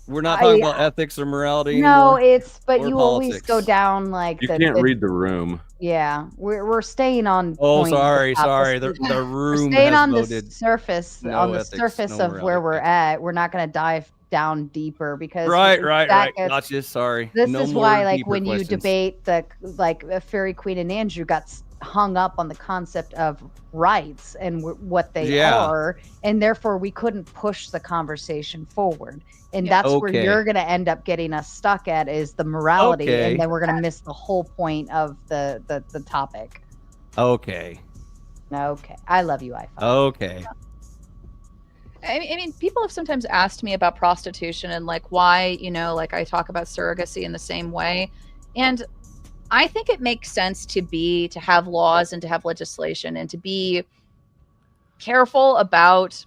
We're not talking about ethics or morality No, anymore. it's but Or you always politics. go down like You the. can't the- read the room. Yeah, we're staying on. Oh, point with sorry, the sorry. opposite. The We're room staying has on the voted surface, no on the ethics, surface no of where we're at. We're not going to dive down deeper because Right. that gets- Gotcha. Sorry. This No is more why, like, deeper when you questions. debate the Fairy Queen and Andrew got hung up on the concept of rights and what they Yeah. are, and therefore we couldn't push the conversation forward. And that's where Okay. you're going to end up getting us stuck at is the morality, Okay. and then we're going to miss the whole point of the topic. Okay. Okay, I love you, iPhone. Okay. I mean, people have sometimes asked me about prostitution and like why, like I talk about surrogacy in the same way. And I think it makes sense to have laws and to have legislation and to be careful about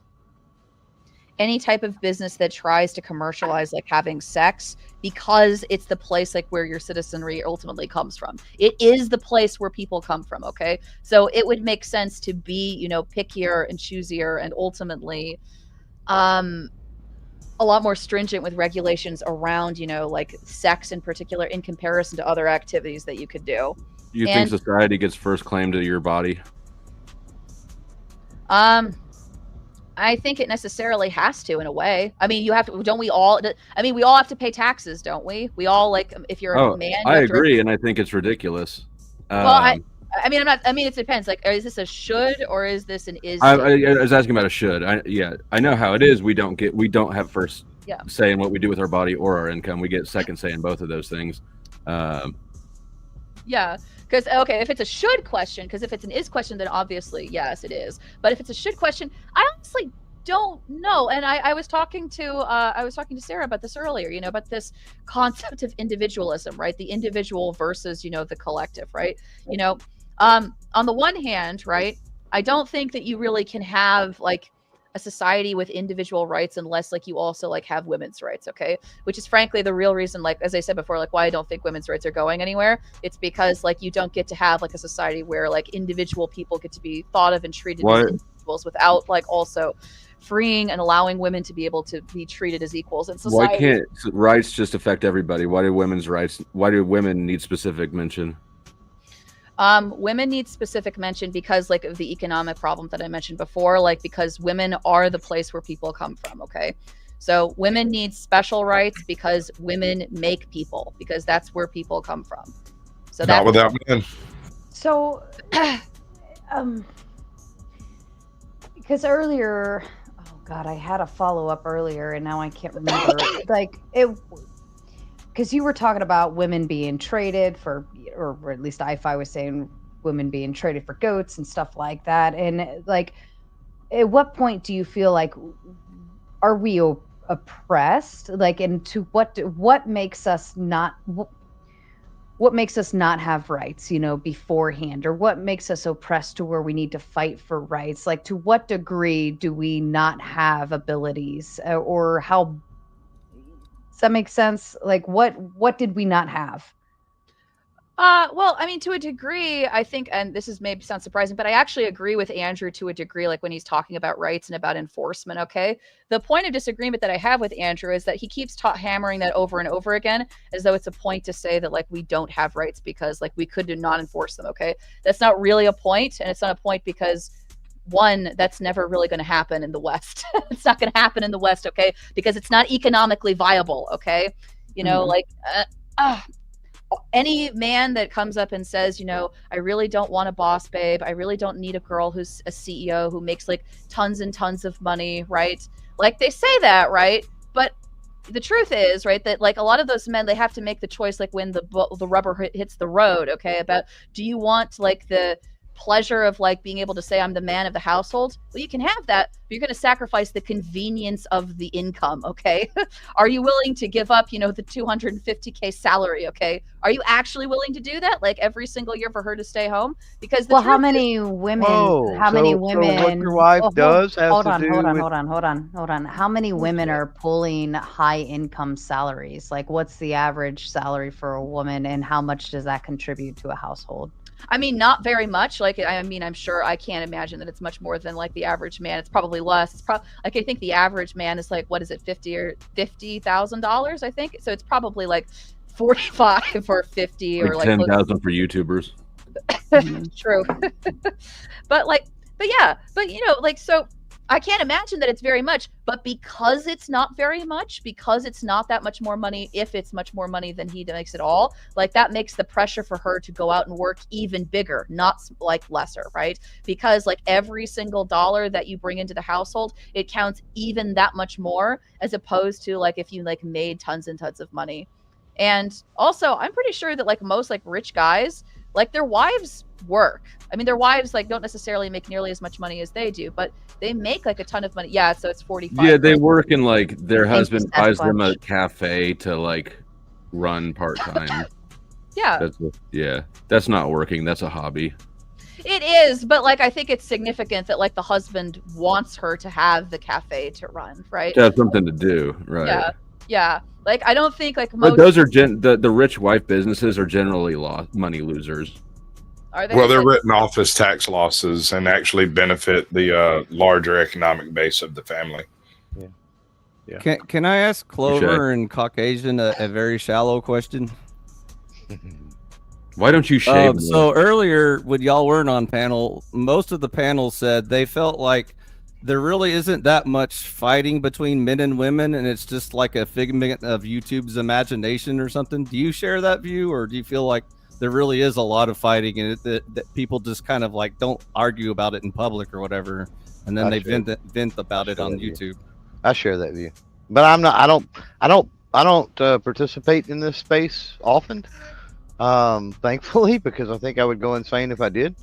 any type of business that tries to commercialize like having sex, because it's the place like where your citizenry ultimately comes from. It is the place where people come from. Okay. So it would make sense to be, pickier and choosier and ultimately a lot more stringent with regulations around, like sex in particular in comparison to other activities that you could do. You think society gets first claim to your body? I think it necessarily has to in a way. I mean, you have to, don't we all? I mean, we all have to pay taxes, don't we? We all like, if you're a man. you I have to- agree, and I think it's ridiculous. Well, I mean, it depends. Like, is this a should or is this an is? I was asking about a should. I know how it is. We don't have first say in what we do with our body or our income. We get second say in both of those things. Yeah, because okay, if it's a should question, because if it's an is question, then obviously yes, it is. But if it's a should question, I honestly don't know. And I was talking to Sarah about this earlier. About this concept of individualism, right? The individual versus the collective, right? On the one hand, right, I don't think that you really can have like a society with individual rights unless like you also like have women's rights, okay? Which is frankly the real reason, like as I said before, like why I don't think women's rights are going anywhere. It's because like you don't get to have like a society where like individual people get to be thought of and treated as individuals without like also freeing and allowing women to be able to be treated as equals in society. Why can't rights just affect everybody? Why do women's rights? Why do women need specific mention? Women need specific mention because like of the economic problem that I mentioned before, like because women are the place where people come from. Okay. So women need special rights because women make people, because that's where people come from. So not without men. So, because earlier, oh God, I had a follow up earlier and now I can't remember. Like it, because you were talking about women being traded for, or at least I was saying women being traded for goats and stuff like that. And like, at what point do you feel like, are we oppressed? Like, and to what makes us not, what makes us not have rights, beforehand, or what makes us oppressed to where we need to fight for rights? Like, to what degree do we not have abilities, or how Does that make sense? Like, what did we not have? Well, I mean, to a degree, I think, and this is maybe sounds surprising, but I actually agree with Andrew to a degree, like when he's talking about rights and about enforcement. Okay, the point of disagreement that I have with Andrew is that he keeps hammering that over and over again, as though it's a point to say that like we don't have rights because like we could not enforce them. Okay, that's not really a point, and it's not a point because one, that's never really going to happen in the West. It's not going to happen in the West, okay, because it's not economically viable. Okay, you know, like. Any man that comes up and says, you know, I really don't want a boss babe. I really don't need a girl who's a CEO who makes like tons and tons of money, right? Like they say that, right? But the truth is, right, that like a lot of those men, they have to make the choice like when the rubber hits the road, okay, about do you want like the pleasure of like being able to say I'm the man of the household? Well, you can have that, but you're going to sacrifice the convenience of the income, okay? Are you willing to give up, you know, the $250K salary, okay? Are you actually willing to do that like every single year for her to stay home? Because the How many women Whoa, so what your wife does has hold to on, do hold on, with- hold on. How many women are pulling high income salaries? Like what's the average salary for a woman and how much does that contribute to a household? I mean, not very much. Like, I mean, I'm sure I can't imagine that it's much more than like the average man. It's probably less. It's probably like I think the average man is like, what is it, $50,000? I think so. It's probably like 45 or 50 or Like like 10,000 for YouTubers. True. but you know, like so. I can't imagine that it's very much, but because it's not very much, because it's not that much more money, if it's much more money than he makes at all, like that makes the pressure for her to go out and work even bigger, not like lesser, right? Because like every single dollar that you bring into the household, it counts even that much more as opposed to like if you like made tons and tons of money. And also, I'm pretty sure that like most like rich guys, like their wives work. I mean, their wives like don't necessarily make nearly as much money as they do, but they make like a ton of money. Yeah, so it's 45. Yeah, they work in like their husband Thank you, buys them a Sasquatch. cafe to like run part time. Yeah, That's not working. That's a hobby. it is, but like I think it's significant that like the husband wants her to have the cafe to run, right? To have something to do, right? Yeah. Like I don't think like But most those are the rich wife businesses are generally money losers. are they. Well, they're written off as tax losses and actually benefit the larger economic base of the family. Can I ask Clover and Caucasian a very shallow question? Why don't you shave? them? So earlier, when y'all weren't on panel, most of the panel said they felt like there really isn't that much fighting between men and women, and it's just like a figment of YouTube's imagination or something. Do you share that view, or do you feel like there really is a lot of fighting and that people just kind of like don't argue about it in public or whatever, and then they vent about it on YouTube? I share that view, but I'm not. I don't participate in this space often. Thankfully, because I think I would go insane if I did.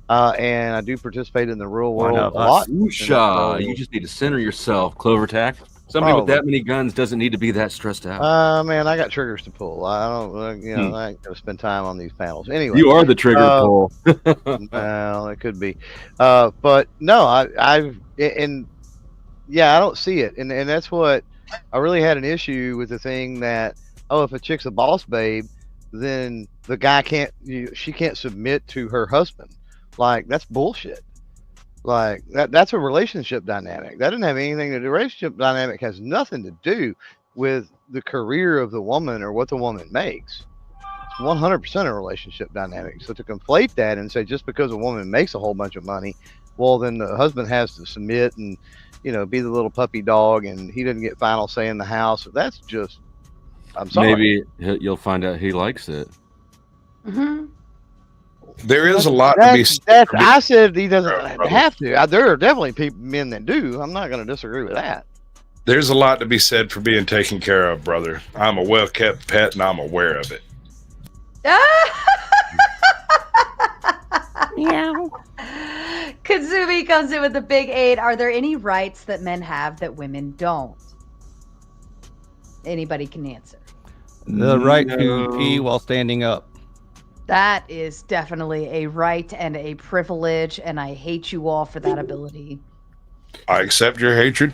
And I do participate in the real world a lot. Woosha. You just need to center yourself, Clovertack. Somebody with that many guns doesn't need to be that stressed out. Man, I got triggers to pull. I don't, I ain't gonna spend time on these panels. Anyway, You are the trigger pull. Well, it could be, but no, I don't see it, and that's what I really had an issue with the thing that if a chick's a boss babe, then the guy she can't submit to her husband. Like that's bullshit. Like that's a relationship dynamic. That doesn't have anything to do. Relationship dynamic has nothing to do with the career of the woman or what the woman makes. It's 100% a relationship dynamic. So to conflate that and say just because a woman makes a whole bunch of money, well then the husband has to submit and be the little puppy dog and he doesn't get final say in the house. That's just, I'm sorry. Maybe you'll find out he likes it. Mm-hmm. There is a lot to be said. I said he doesn't have to. There are definitely men that do. I'm not going to disagree with that. There's a lot to be said for being taken care of, brother. I'm a well-kept pet, and I'm aware of it. Meow. Kazumi comes in with the big 8. Are there any rights that men have that women don't? Anybody can answer. The right to pee while standing up. That is definitely a right and a privilege, and I hate you all for that ability. I accept your hatred.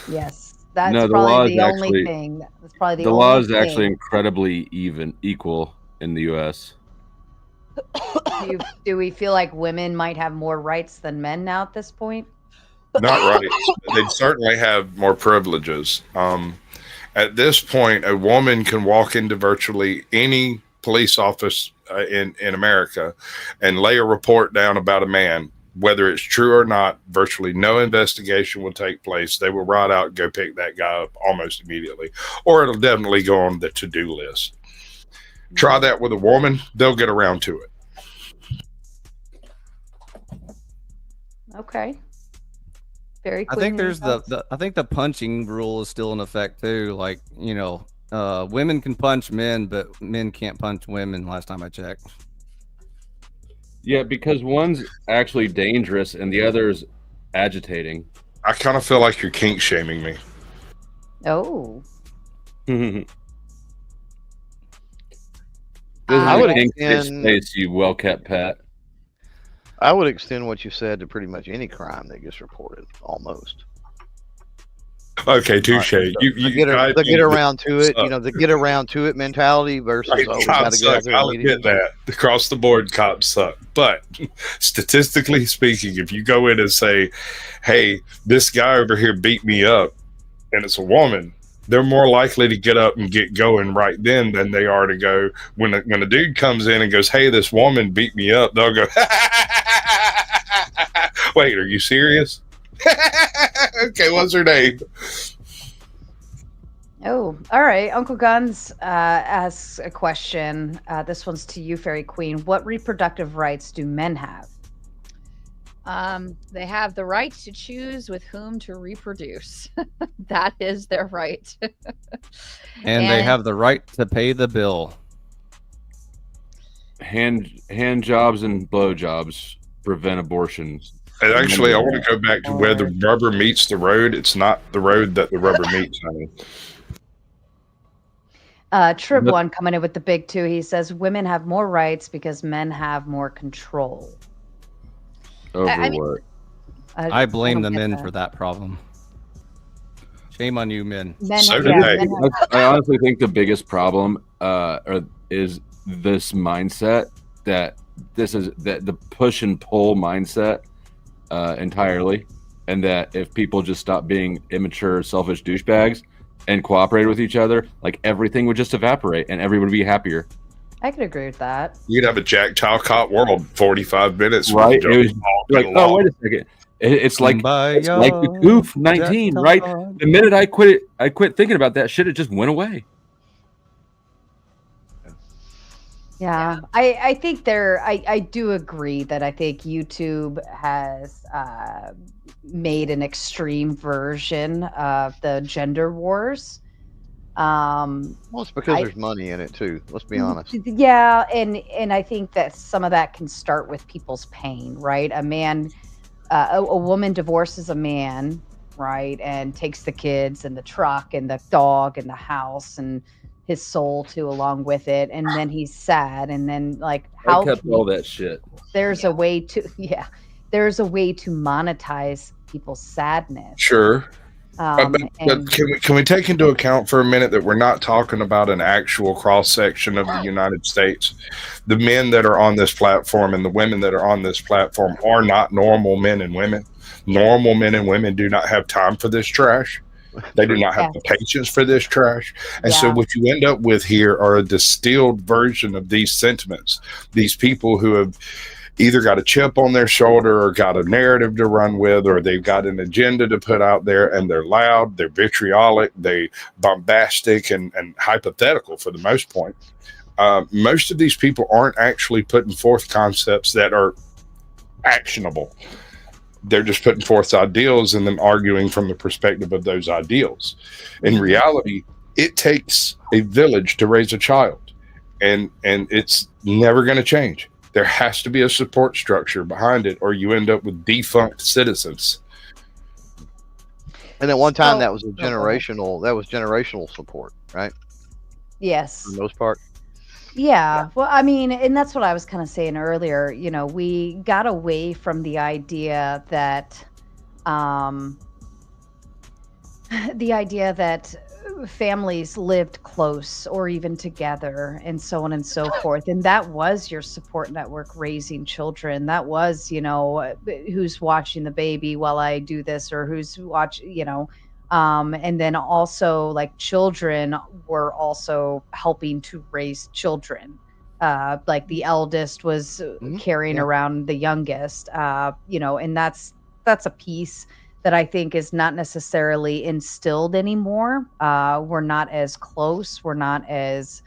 Yes. That's No, the probably law is the only actually- thing. That's probably the The only law is thing. actually incredibly equal in the U.S. Do we feel like women might have more rights than men now at this point? Not right. They certainly have more privileges. At this point, a woman can walk into virtually any police office in America and lay a report down about a man, whether it's true or not. Virtually no investigation will take place. They will ride out and go pick that guy up almost immediately, or it'll definitely go on the to-do list. Try that with a woman, they'll get around to it. Okay. Very. I think there's I think the punching rule is still in effect too. Like, you know, women can punch men, but men can't punch women. Last time I checked. Yeah, because one's actually dangerous and the other's agitating. I kind of feel like you're kink shaming me. Oh. This I is would a kink extend- space, you well-kept pet. I would extend what you said to pretty much any crime that gets reported, almost. Okay, touche. The get around to it, you know, the get around to it mentality versus Right, oh, we gotta cops get out suck. there I'll immediately. admit that. Across the board, cops suck. But statistically speaking, if you go in and say, hey, this guy over here beat me up, and it's a woman, they're more likely to get up and get going right then than they are to go when a dude comes in and goes, hey, this woman beat me up, they'll go, wait, are you serious? Okay, what's her name? Oh, all right. Uncle Guns asks a question. This one's to you, Fairy Queen. What reproductive rights do men have? They have the right to choose with whom to reproduce. That is their right. And they have the right to pay the bill. Hand jobs and blow jobs prevent abortions. And actually, I want to go back to where the rubber meets the road. It's not the road that the rubber meets, honey. Trib one coming in with the big two. He says women have more rights because men have more control. Over I mean- what? I blame the don't get men that. for that problem. Shame on you, men. Men, So yeah, do they. men have- I honestly think the biggest problem is this mindset that the push and pull mindset entirely, and that if people just stop being immature, selfish douchebags and cooperated with each other, like everything would just evaporate and everyone would be happier. I could agree with that. You'd have a Jack Talcott world 45 minutes. with Right? Joe It was walking like, along. oh, wait a second. It's like Kumbaya, the goof 19, Jack right? Talcott. The minute I quit thinking about that shit, it just went away. Yeah, I think I do agree that I think YouTube has made an extreme version of the gender wars. Well, it's because there's money in it too. Let's be honest. Yeah, and I think that some of that can start with people's pain, right? A man, a woman divorces a man, right, and takes the kids and the truck and the dog and the house and his soul too along with it, and then he's sad, and then like I kept all that shit. there's a way to there's a way to monetize people's sadness. Sure. But And can we take into account for a minute that we're not talking about an actual cross section of the United States? The men that are on this platform and the women that are on this platform are not normal men and women. Normal men and women do not have time for this trash. They do not have the patience for this trash. And so Yeah. what you end up with here are a distilled version of these sentiments. These people who have either got a chip on their shoulder or got a narrative to run with, or they've got an agenda to put out there, and they're loud, they're vitriolic, they bombastic and hypothetical for the most point. Most of these people aren't actually putting forth concepts that are actionable. They're just putting forth ideals and then arguing from the perspective of those ideals. In reality, it takes a village to raise a child, and it's never going to change. There has to be a support structure behind it, or you end up with defunct citizens. And at one time, Oh, that was generational support, right? yes. For the most part. Yeah. Well, I mean, and that's what I was kind of saying earlier. You know, we got away from the idea that the idea that families lived close or even together and so on and so forth, and that was your support network raising children. That was, who's watching the baby while I do this, or who's and then also like children were also helping to raise children. Like the eldest was carrying around the youngest, and that's a piece that I think is not necessarily instilled anymore. We're not as close. We're not as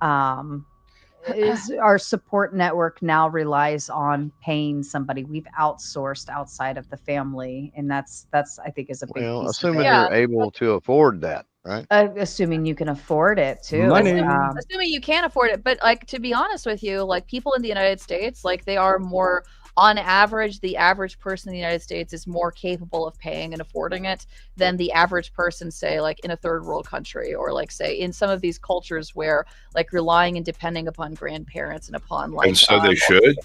our support network now relies on paying somebody. We've outsourced outside of the family, and that's I think is a big piece. Assuming of it. you're able to afford that, right? Assuming you can afford it too. Assuming you can afford it, but like to be honest with you, like people in the United States, like they are more. On average, the average person in the United States is more capable of paying and affording it than the average person, say, like in a third world country, or like, say, in some of these cultures where like relying and depending upon grandparents and upon like. And so they should.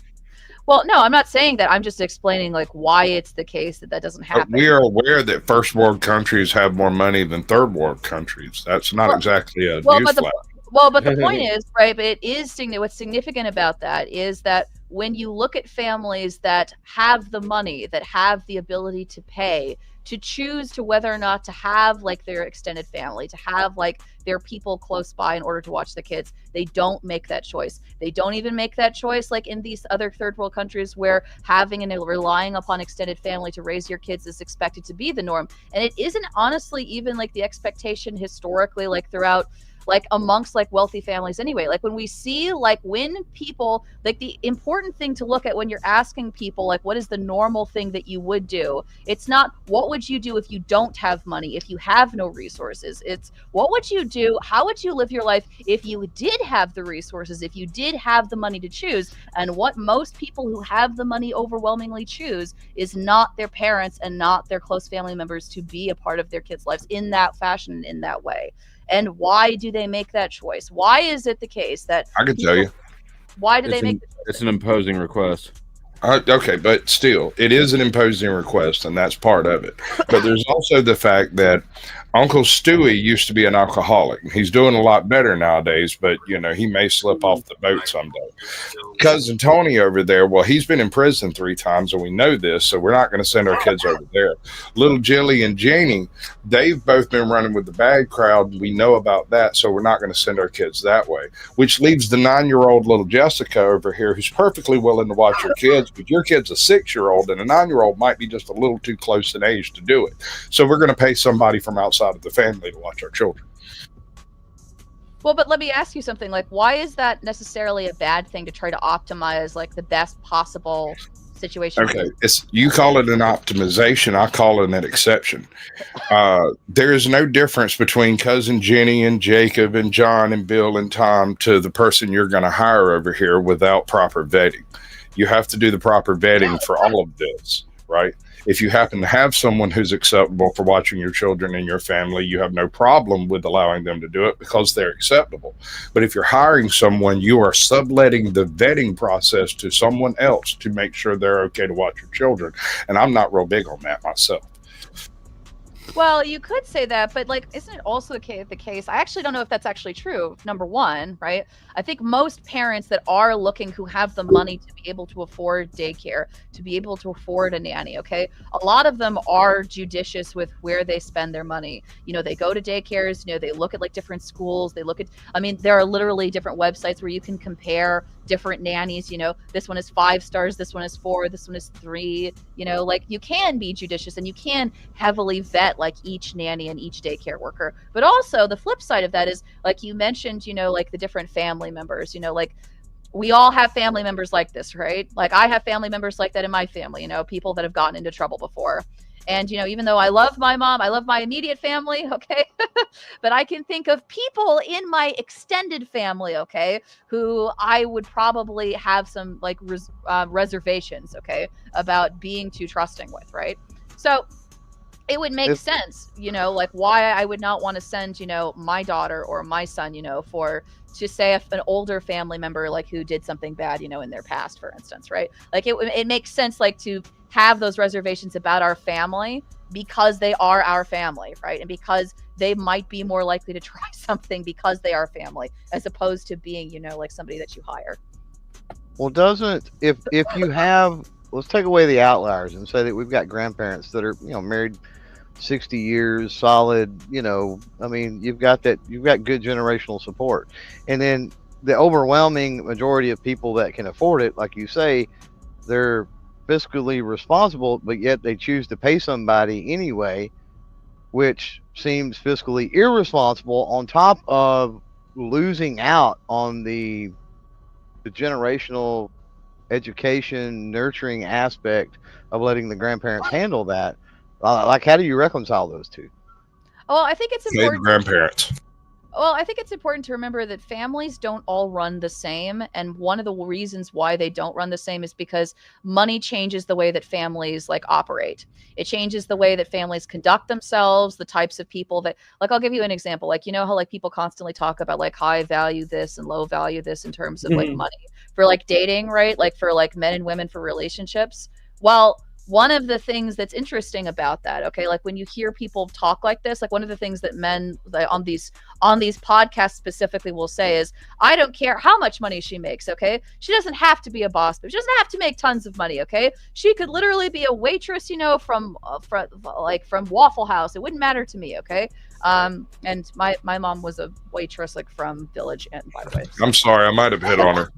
Well, no, I'm not saying that. I'm just explaining like why it's the case that doesn't happen. We are aware that first world countries have more money than third world countries. That's not exactly a newsflash. But the point is, right, but it is what's significant about that is that when you look at families that have the money, that have the ability to pay, to choose to whether or not to have like their extended family, to have like their people close by in order to watch the kids, they don't make that choice. They don't even make that choice like in these other third world countries where having and relying upon extended family to raise your kids is expected to be the norm. And it isn't honestly even like the expectation historically, like throughout like amongst like wealthy families anyway. Like when we see like when people, like the important thing to look at when you're asking people like what is the normal thing that you would do, it's not what would you do if you don't have money, if you have no resources. It's what would you do, how would you live your life if you did have the resources, if you did have the money to choose. And what most people who have the money overwhelmingly choose is not their parents and not their close family members to be a part of their kids' lives in that fashion and in that way. And why do they make that choice? Why is it the case that I can tell you. Why do they make the choice? It's an imposing request. Okay, but still, it is an imposing request, and that's part of it. But there's also the fact that Uncle Stewie used to be an alcoholic. He's doing a lot better nowadays, but, he may slip off the boat someday. Cousin Tony over there, well, he's been in prison 3 times, and we know this, so we're not going to send our kids over there. Little Jilly and Janie, they've both been running with the bad crowd. We know about that, so we're not going to send our kids that way, which leaves the 9-year-old little Jessica over here who's perfectly willing to watch her kids, but your kid's a 6-year-old, and a 9-year-old might be just a little too close in age to do it. So we're going to pay somebody from outside of the family to watch our children. Well, but let me ask you something. Like, why is that necessarily a bad thing to try to optimize like the best possible situation? Okay, you call it an optimization. I call it an exception. There is no difference between cousin Jenny and Jacob and John and Bill and Tom to the person you're going to hire over here without proper vetting. You have to do the proper vetting for all of this, right? If you happen to have someone who's acceptable for watching your children and your family, you have no problem with allowing them to do it because they're acceptable. But if you're hiring someone, you are subletting the vetting process to someone else to make sure they're okay to watch your children. And I'm not real big on that myself. Well, you could say that, but like, isn't it also the case? I actually don't know if that's actually true. Number one, right? I think most parents that are looking, who have the money to be able to afford daycare, to be able to afford a nanny, okay? A lot of them are judicious with where they spend their money. They go to daycares, they look at like different schools. They look at, there are literally different websites where you can compare different nannies. This one is 5 stars, this one is 4, this one is 3. Like you can be judicious and you can heavily vet like each nanny and each daycare worker. But also the flip side of that is, like you mentioned, like the different family members, like we all have family members like this, right? Like I have family members like that in my family, people that have gotten into trouble before. And, even though I love my mom, I love my immediate family, okay? But I can think of people in my extended family, okay, who I would probably have some like reservations, okay, about being too trusting with, right? So it would make sense, like why I would not want to send, my daughter or my son, to say if an older family member, like who did something bad, in their past, for instance, right? Like it makes sense, like to have those reservations about our family because they are our family, right? And because they might be more likely to try something because they are family, as opposed to being, you know, like somebody that you hire. Well, doesn't if you have, let's take away the outliers and say that we've got grandparents that are, you know, married 60 years solid, you know, I mean, you've got good generational support. And then the overwhelming majority of people that can afford it, like you say, they're fiscally responsible, but yet they choose to pay somebody anyway, which seems fiscally irresponsible, on top of losing out on the generational education nurturing aspect of letting the grandparents handle that. Like, how do you reconcile those two? Well, I think it's Say the important. grandparents. Well, I think it's important to remember that families don't all run the same. And one of the reasons why they don't run the same is because money changes the way that families like operate. It changes the way that families conduct themselves, the types of people that, like, I'll give you an example. Like, you know how like people constantly talk about like high value this and low value this in terms of like money for like dating, right? Like for like men and women for relationships. Well, one of the things that's interesting about that, okay, like when you hear people talk like this, like one of the things that men on these podcasts specifically will say is, I don't care how much money she makes, okay? She doesn't have to be a boss, but she doesn't have to make tons of money, okay? She could literally be a waitress, you know, from Waffle House. It wouldn't matter to me, okay? And my mom was a waitress like from Village Inn, by the way. I'm sorry, I might have hit on her.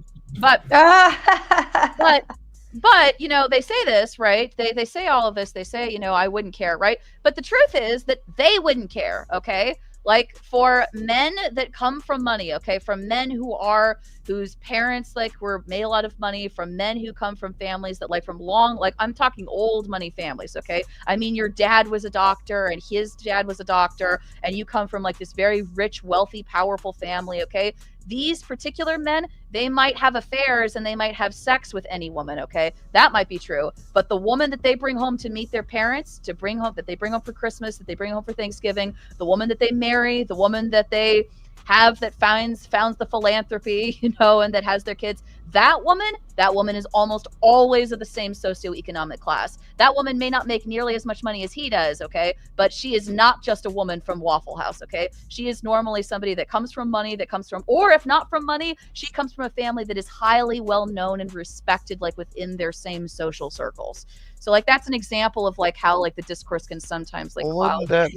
But you know, they say this, right? They say all of this. They say, you know, I wouldn't care, right? But the truth is that they wouldn't care, okay? Like for men that come from money, okay, from men whose parents like were made a lot of money, from men who come from families that like from like I'm talking old money families, okay? I mean, your dad was a doctor and his dad was a doctor, and you come from like this very rich, wealthy, powerful family, okay? These particular men, they might have affairs and they might have sex with any woman, okay? That might be true. But the woman that they bring home to meet their parents, that they bring home for Christmas, that they bring home for Thanksgiving, the woman that they marry, the woman that they have that founds the philanthropy, you know, and that has their kids, that woman is almost always of the same socioeconomic class. That woman may not make nearly as much money as he does, okay? But she is not just a woman from Waffle House, okay? She is normally somebody that comes from money, or if not from money, she comes from a family that is highly well known and respected, like within their same social circles. So like that's an example of like how like the discourse can sometimes like wouldn't that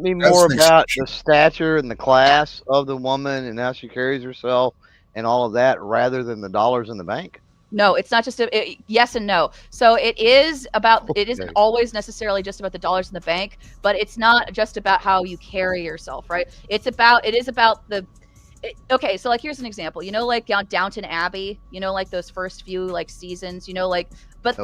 be more about the stature and the class of the woman and how she carries herself and all of that, rather than the dollars in the bank? No, it's not just yes and no. So it isn't always necessarily just about the dollars in the bank, but it's not just about how you carry yourself, right? It is about okay, so like here's an example. You know, like Downton Abbey, you know, like those first few like seasons, you know, like, but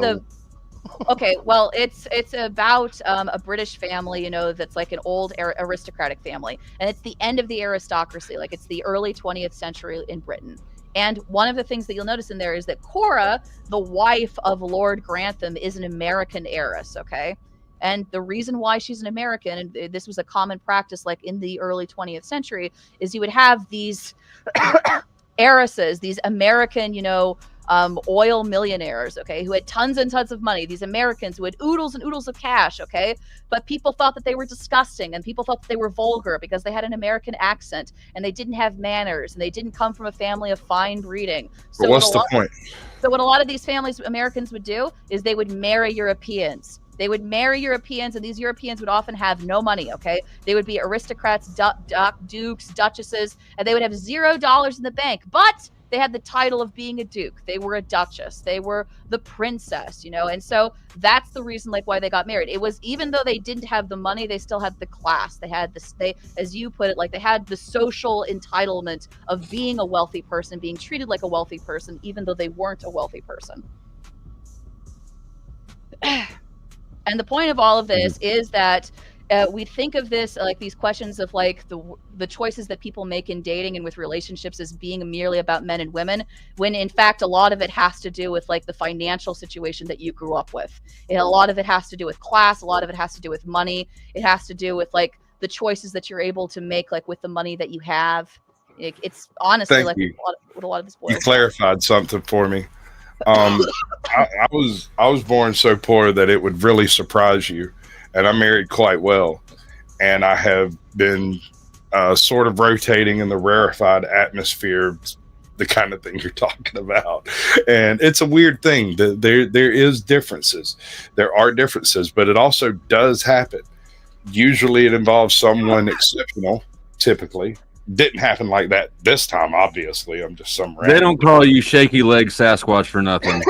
okay, well, it's about a British family, you know, that's like an old aristocratic family, and it's the end of the aristocracy, like it's the early 20th century in Britain. And one of the things that you'll notice in there is that Cora, the wife of Lord Grantham, is an American heiress, okay? And the reason why she's an American, and this was a common practice like in the early 20th century, is you would have these heiresses, these American, you know, oil millionaires, okay, who had tons and tons of money, these Americans who had oodles and oodles of cash, okay, but people thought that they were disgusting, and people thought that they were vulgar because they had an American accent, and they didn't have manners, and they didn't come from a family of fine breeding. So what's the point? So what a lot of these families, Americans, would do is they would marry Europeans. They would marry Europeans, and these Europeans would often have no money, okay? They would be aristocrats, dukes, duchesses, and they would have $0 in the bank, but they had the title of being a duke. They were a duchess. They were the princess, you know? And so that's the reason like why they got married. It was, even though they didn't have the money, they still had the class. They had this, as you put it, like they had the social entitlement of being a wealthy person, being treated like a wealthy person, even though they weren't a wealthy person. And the point of all of this is that we think of this like these questions of like the choices that people make in dating and with relationships as being merely about men and women, when in fact a lot of it has to do with like the financial situation that you grew up with. And a lot of it has to do with class. A lot of it has to do with money. It has to do with like the choices that you're able to make like with the money that you have. It's honestly Thank like you. what a lot of this boils. You clarified something for me. I was born so poor that it would really surprise you, and I married quite well, and I have been sort of rotating in the rarefied atmosphere, the kind of thing you're talking about. And it's a weird thing. There is differences. There are differences, but it also does happen. Usually it involves someone exceptional, typically. Didn't happen like that this time, obviously. I'm just some They don't call you shaky leg Sasquatch for nothing.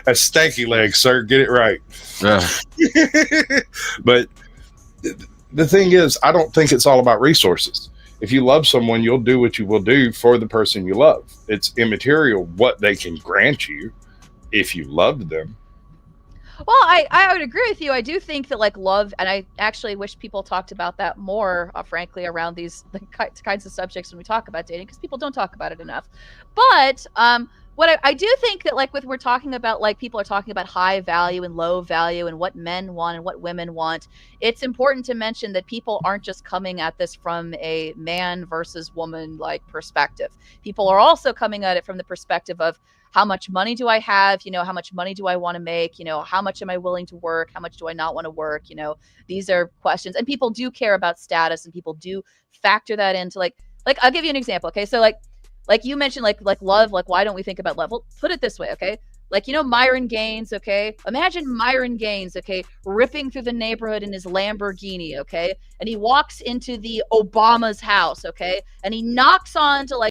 a stanky leg, sir. Get it right. But the thing is, I don't think it's all about resources. If you love someone, you'll do what you will do for the person you love. It's immaterial what they can grant you if you love them. Well, I would agree with you. I do think that like love, and I actually wish people talked about that more, frankly, around these kinds of subjects when we talk about dating, because people don't talk about it enough. But what I do think that like we're talking about, like people are talking about high value and low value and what men want and what women want. It's important to mention that people aren't just coming at this from a man versus woman like perspective. People are also coming at it from the perspective of how much money do I have? You know, how much money do I want to make? You know, how much am I willing to work? How much do I not want to work? You know, these are questions, and people do care about status, and people do factor that into like I'll give you an example. Okay. So like you mentioned, like love, like why don't we think about love? Well, put it this way. Okay. Like, you know, Myron Gaines, okay? Imagine Myron Gaines, okay, ripping through the neighborhood in his Lamborghini, okay? And he walks into the Obama's house, okay? And he knocks on to like